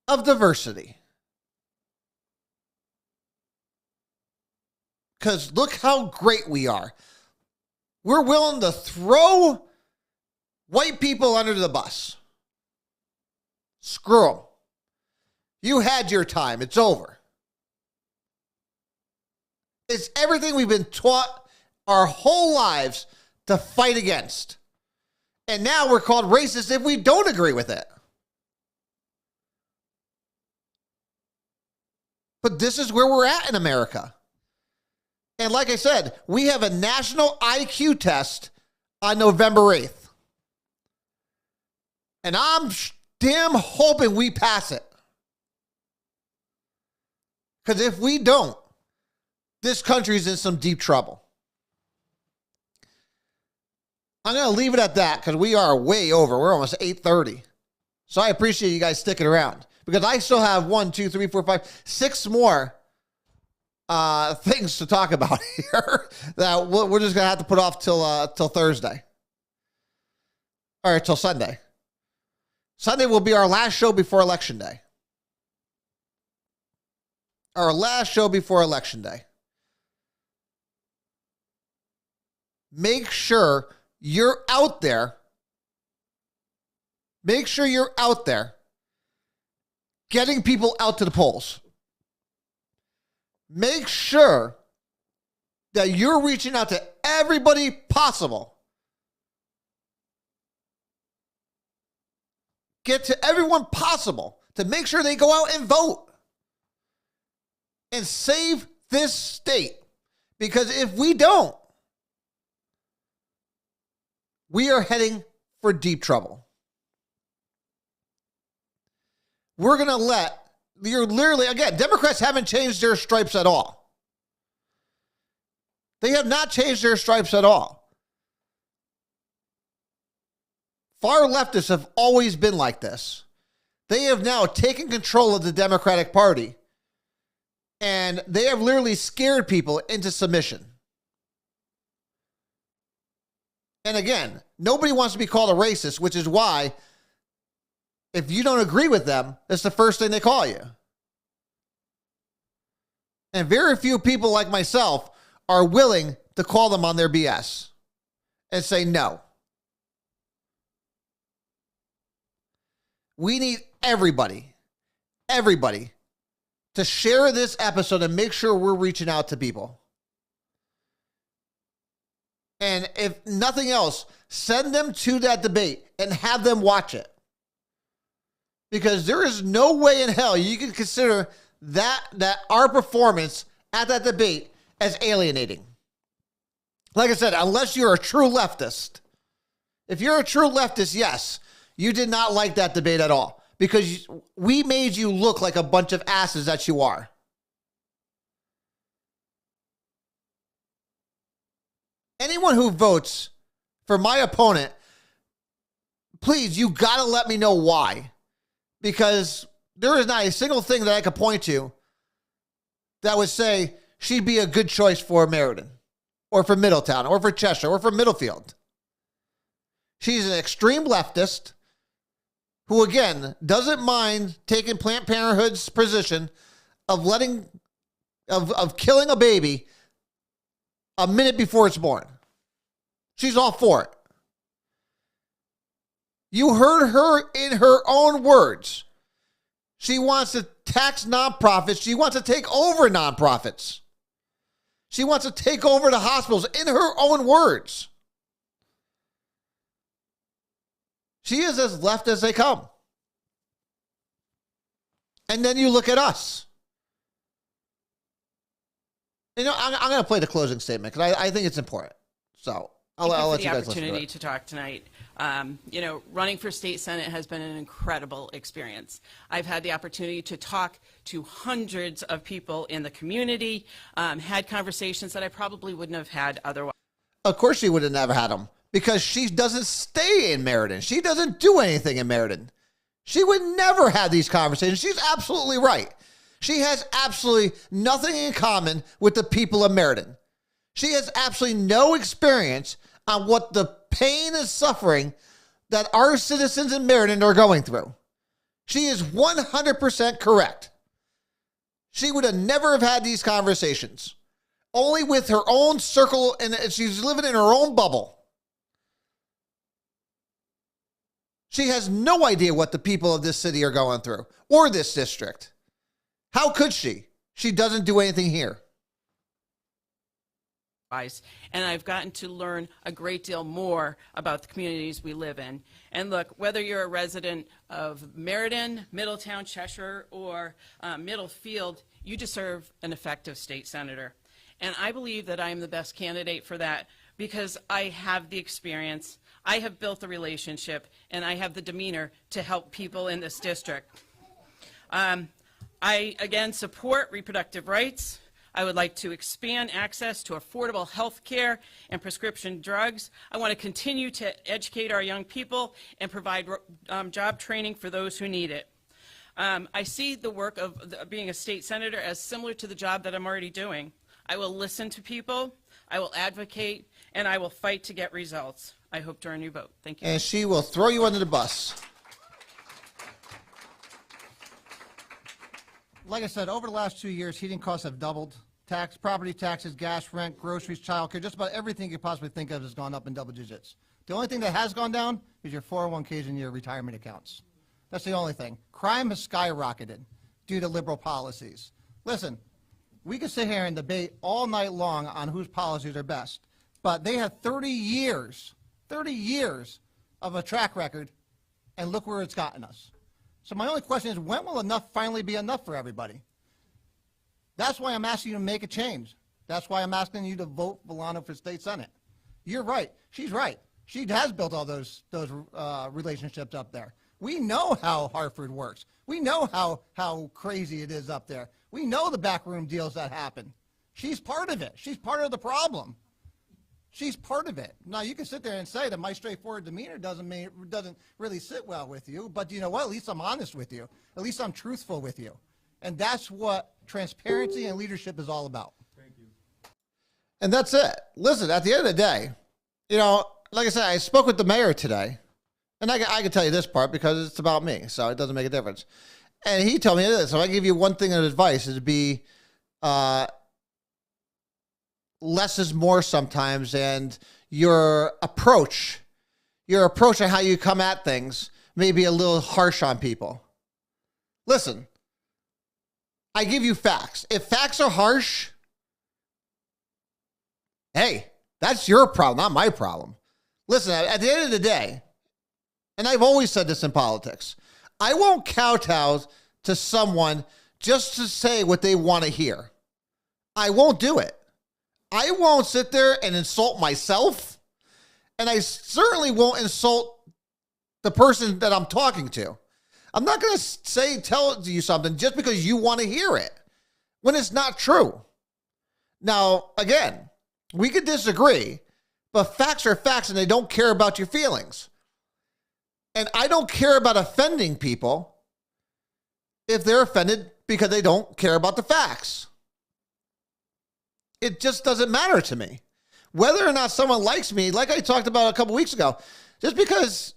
of diversity. Because look how great we are. We're willing to throw white people under the bus. Screw them. You had your time. It's over. It's everything we've been taught our whole lives to fight against. And now we're called racist if we don't agree with it. But this is where we're at in America. And like I said, we have a national IQ test on November 8th. And I'm damn hoping we pass it. Because if we don't, this country's in some deep trouble. I'm going to leave it at that because we are way over. We're almost 8:30. So I appreciate you guys sticking around because I still have 1, 2, 3, 4, 5, 6 more things to talk about here that we're just going to have to put off till Thursday. Or till Sunday. Sunday will be our last show before Election Day. Our last show before Election Day. Make sure you're out there. Make sure you're out there getting people out to the polls. Make sure that you're reaching out to everybody possible. Get to everyone possible to make sure they go out and vote and save this state. Because if we don't, we are heading for deep trouble. We're going to you're literally, again, Democrats haven't changed their stripes at all. They have not changed their stripes at all. Far leftists have always been like this. They have now taken control of the Democratic Party, and they have literally scared people into submission. And again, nobody wants to be called a racist, which is why if you don't agree with them, that's the first thing they call you. And very few people like myself are willing to call them on their BS and say no. We need everybody to share this episode and make sure we're reaching out to people. And if nothing else, send them to that debate and have them watch it. because there is no way in hell you can consider that our performance at that debate as alienating. Like I said, unless you're a true leftist. If you're a true leftist, yes, you did not like that debate at all because we made you look like a bunch of asses that you are. Anyone who votes for my opponent, please, you got to let me know why. Because there is not a single thing that I could point to that would say she'd be a good choice for Meriden or for Middletown or for Cheshire or for Middlefield. She's an extreme leftist who, again, doesn't mind taking Planned Parenthood's position of killing a baby a minute before it's born. She's all for it. You heard her in her own words. She wants to tax nonprofits. She wants to take over nonprofits. She wants to take over the hospitals in her own words. She is as left as they come. And then you look at us. You know, I'm going to play the closing statement because I think it's important. So I'll let you guys listen to it. Thank you for the opportunity to talk tonight. You know, running for state senate has been an incredible experience. I've had the opportunity to talk to hundreds of people in the community, had conversations that I probably wouldn't have had otherwise. Of course she would have never had them because she doesn't stay in Meriden. She doesn't do anything in Meriden. She would never have these conversations. She's absolutely right. She has absolutely nothing in common with the people of Meriden. She has absolutely no experience on what the pain and suffering that our citizens in Meriden are going through. She is 100% correct. She would have never have had these conversations. Only with her own circle, and she's living in her own bubble. She has no idea what the people of this city are going through, or this district. How could she? She doesn't do anything here. And I've gotten to learn a great deal more about the communities we live in. And look, whether you're a resident of Meriden, Middletown, Cheshire, or Middlefield, you deserve an effective state senator. And I believe that I am the best candidate for that because I have the experience, I have built the relationship, and I have the demeanor to help people in this district. I, again, support reproductive rights. I would like to expand access to affordable health care and prescription drugs. I want to continue to educate our young people and provide job training for those who need it. I see the work of being a state senator as similar to the job that I'm already doing. I will listen to people, I will advocate, and I will fight to get results. I hope to earn your vote. Thank you. And she will throw you under the bus. Like I said, over the last 2 years, heating costs have doubled. Property taxes, gas, rent, groceries, childcare, just about everything you could possibly think of has gone up in double digits. The only thing that has gone down is your 401ks and your retirement accounts. That's the only thing. Crime has skyrocketed due to liberal policies. Listen, we could sit here and debate all night long on whose policies are best, but they have 30 years of a track record, and look where it's gotten us. So my only question is, when will enough finally be enough for everybody? That's why I'm asking you to make a change. That's why I'm asking you to vote Villano for state senate. You're right. She's right. She has built all those relationships up there. We know how Hartford works. We know how crazy it is up there. We know the backroom deals that happen. She's part of it. She's part of the problem. She's part of it. Now, you can sit there and say that my straightforward demeanor doesn't really sit well with you, but you know what? At least I'm honest with you. At least I'm truthful with you. And that's what transparency and leadership is all about. Thank you. And that's it. Listen, at the end of the day, you know, like I said, I spoke with the mayor today, and I can tell you this part because it's about me, so it doesn't make a difference. And he told me this. So I give you one thing of advice is to be less is more sometimes, and your approach on how you come at things may be a little harsh on people. Listen, I give you facts. If facts are harsh, hey, that's your problem, not my problem. Listen, at the end of the day, and I've always said this in politics, I won't kowtow to someone just to say what they want to hear. I won't do it. I won't sit there and insult myself, and I certainly won't insult the person that I'm talking to. I'm not going to tell you something just because you want to hear it when it's not true. Now, again, we could disagree, but facts are facts and they don't care about your feelings. And I don't care about offending people if they're offended because they don't care about the facts. It just doesn't matter to me. Whether or not someone likes me, like I talked about a couple weeks ago, just because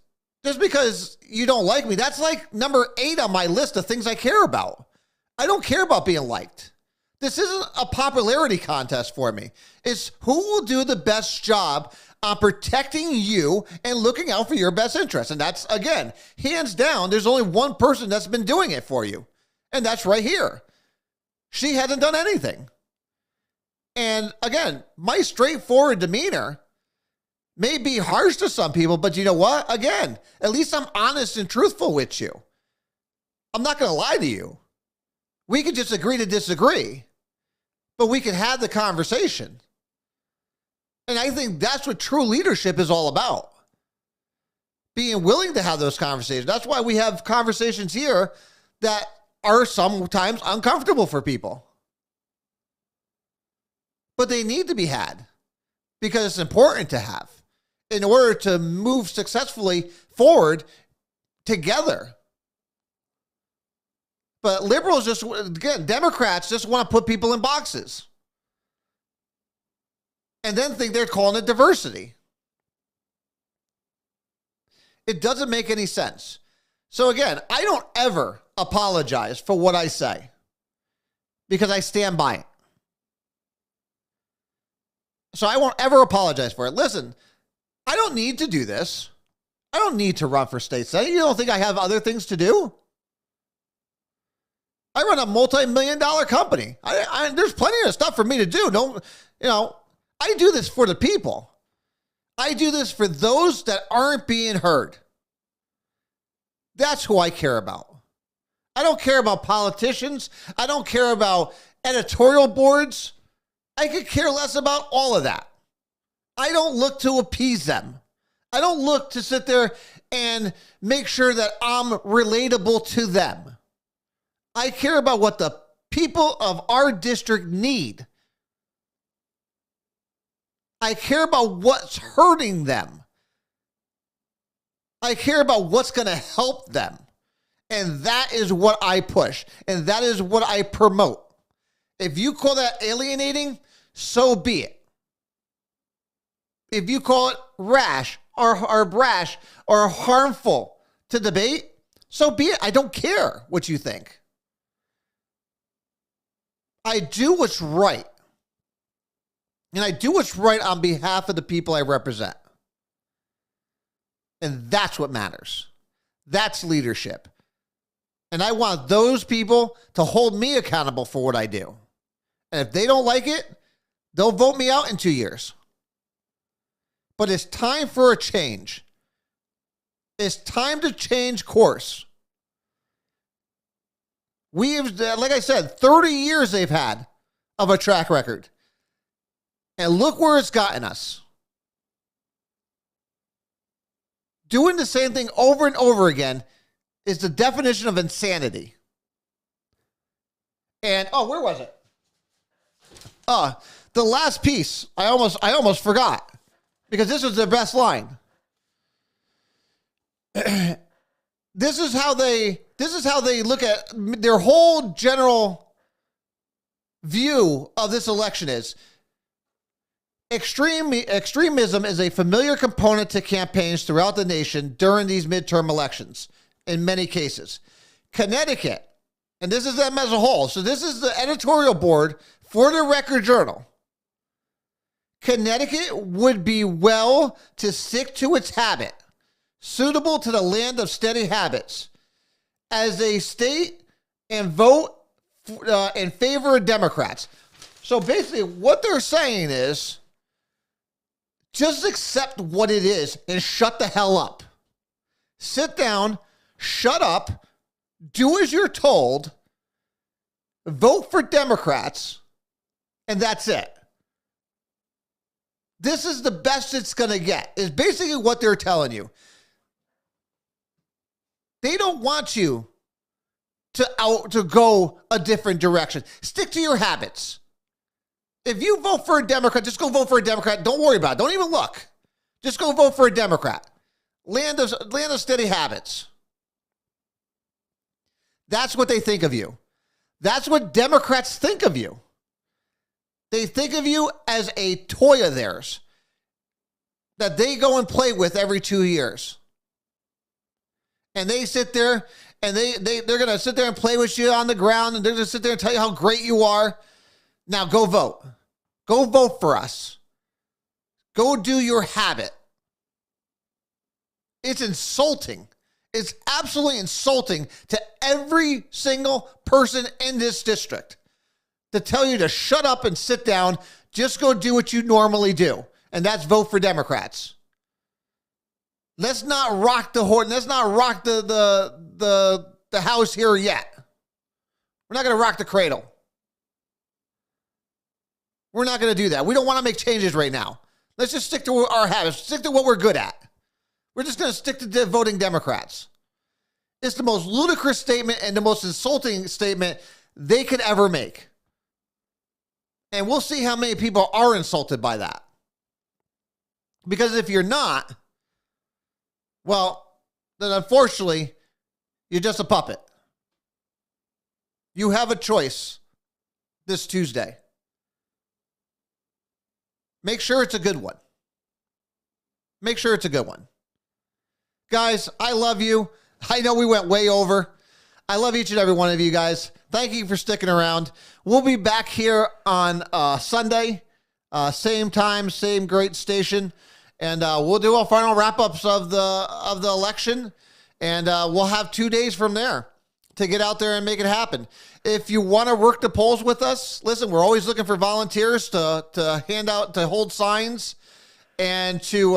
you don't like me, that's like number 8 on my list of things I care about. I don't care about being liked. This isn't a popularity contest for me. It's who will do the best job on protecting you and looking out for your best interest. And that's, again, hands down, there's only one person that's been doing it for you. And that's right here. She hasn't done anything. And again, my straightforward demeanor may be harsh to some people, but you know what? Again, at least I'm honest and truthful with you. I'm not going to lie to you. We could just agree to disagree, but we can have the conversation. And I think that's what true leadership is all about. Being willing to have those conversations. That's why we have conversations here that are sometimes uncomfortable for people. But they need to be had because it's important to have in order to move successfully forward together. But liberals Democrats just want to put people in boxes and then think they're calling it diversity. It doesn't make any sense. So again, I don't ever apologize for what I say because I stand by it. So I won't ever apologize for it. Listen, I don't need to do this. I don't need to run for state senate. You don't think I have other things to do? I run a multi-million-dollar company. There's plenty of stuff for me to do. I do this for the people. I do this for those that aren't being heard. That's who I care about. I don't care about politicians. I don't care about editorial boards. I could care less about all of that. I don't look to appease them. I don't look to sit there and make sure that I'm relatable to them. I care about what the people of our district need. I care about what's hurting them. I care about what's going to help them. And that is what I push. And that is what I promote. If you call that alienating, so be it. If you call it rash or brash or harmful to debate, so be it. I don't care what you think. I do what's right. And I do what's right on behalf of the people I represent. And that's what matters. That's leadership. And I want those people to hold me accountable for what I do. And if they don't like it, they'll vote me out in 2 years. But it's time for a change. It's time to change course. We've, like I said, 30 years they've had of a track record. And look where it's gotten us. Doing the same thing over and over again is the definition of insanity. And, where was it? The last piece, I almost forgot because this was their best line. This is how they look at their whole general view of this election is extremism is a familiar component to campaigns throughout the nation during these midterm elections in many cases. Connecticut, and this is them as a whole. So this is the editorial board for the Record Journal. Connecticut would be well to stick to its habit, suitable to the land of steady habits, as a state and vote in favor of Democrats. So basically what they're saying is just accept what it is and shut the hell up. Sit down, shut up, do as you're told, vote for Democrats, and that's it. This is the best it's going to get, is basically what they're telling you. They don't want you to go a different direction. Stick to your habits. If you vote for a Democrat, just go vote for a Democrat. Don't worry about it. Don't even look. Just go vote for a Democrat. Land of steady habits. That's what they think of you. That's what Democrats think of you. They think of you as a toy of theirs that they go and play with every 2 years. And they sit there and they're going to sit there and play with you on the ground, and they're going to sit there and tell you how great you are. Now go vote. Go vote for us. Go do your habit. It's insulting. It's absolutely insulting to every single person in this district to tell you to shut up and sit down. Just go do what you normally do, and that's vote for Democrats. Let's not rock the horse. Let's not rock the house here yet. We're not going to rock the cradle. We're not going to do that. We don't want to make changes right now. Let's just stick to our habits. Stick to what we're good at. We're just going to stick to voting Democrats. It's the most ludicrous statement and the most insulting statement they could ever make. And we'll see how many people are insulted by that. Because if you're not, well, then unfortunately, you're just a puppet. You have a choice this Tuesday. Make sure it's a good one. Make sure it's a good one. Guys, I love you. I know we went way over. I love each and every one of you guys. Thank you for sticking around. We'll be back here on Sunday. Same time, same great station. And we'll do our final wrap-ups of the election. And we'll have 2 days from there to get out there and make it happen. If you want to work the polls with us, listen, we're always looking for volunteers to hand out, to hold signs, and to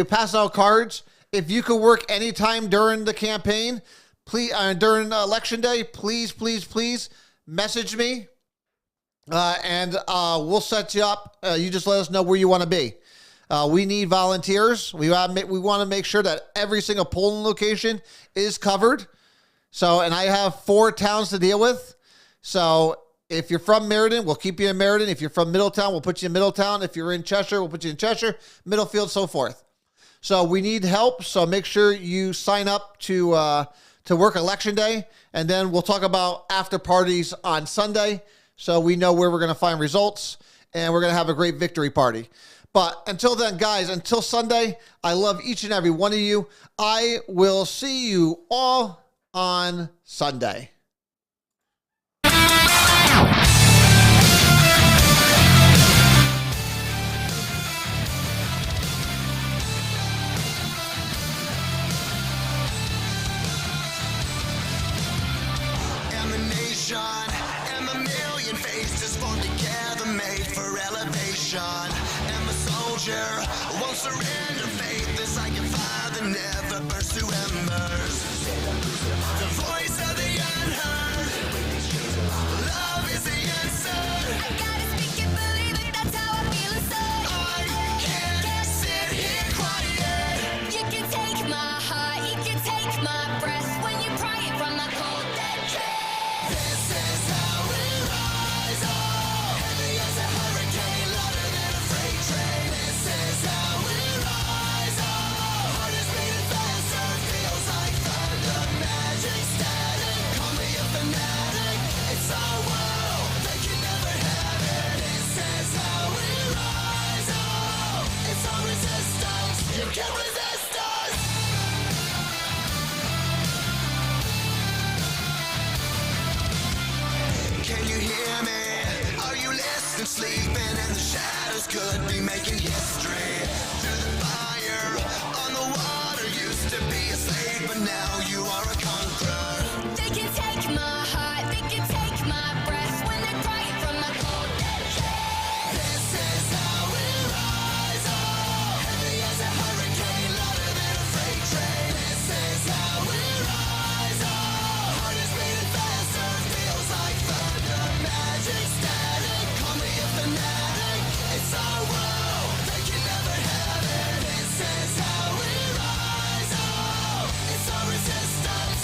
pass out cards. If you could work anytime during the campaign, please, during election day, please message me, and we'll set you up. You just let us know where you want to be. We need volunteers. We want to make sure that every single polling location is covered. So, and I have 4 towns to deal with. So if you're from Meriden, we'll keep you in Meriden. If you're from Middletown, we'll put you in Middletown. If you're in Cheshire, we'll put you in Cheshire, Middlefield, so forth. So we need help. So make sure you sign up to work election day. And then we'll talk about after parties on Sunday. So we know where we're going to find results, and we're going to have a great victory party. But until then, guys, until Sunday, I love each and every one of you. I will see you all on Sunday. And the nation and the million faces formed together, made for elevation. And the soldier won't surrender. Faith is like a fire that never burns to embers. The voice of the unheard. Love is the answer. I gotta speak and believe it, that's how I feel inside. I can't sit here quiet. You can take my heart, you can take my breath when you pry it from the cold dead chest. This is how we rise up. Heavy as a hurricane, louder than a freight train. This is how we rise up. Heart is beating faster, feels like thunder. Magic static, call me a fanatic. It's our world, they can never have it. This is how we rise up. It's our resistance, you can't resist us. Can you hear me? Are you listening? Sleeping in the shadows could be making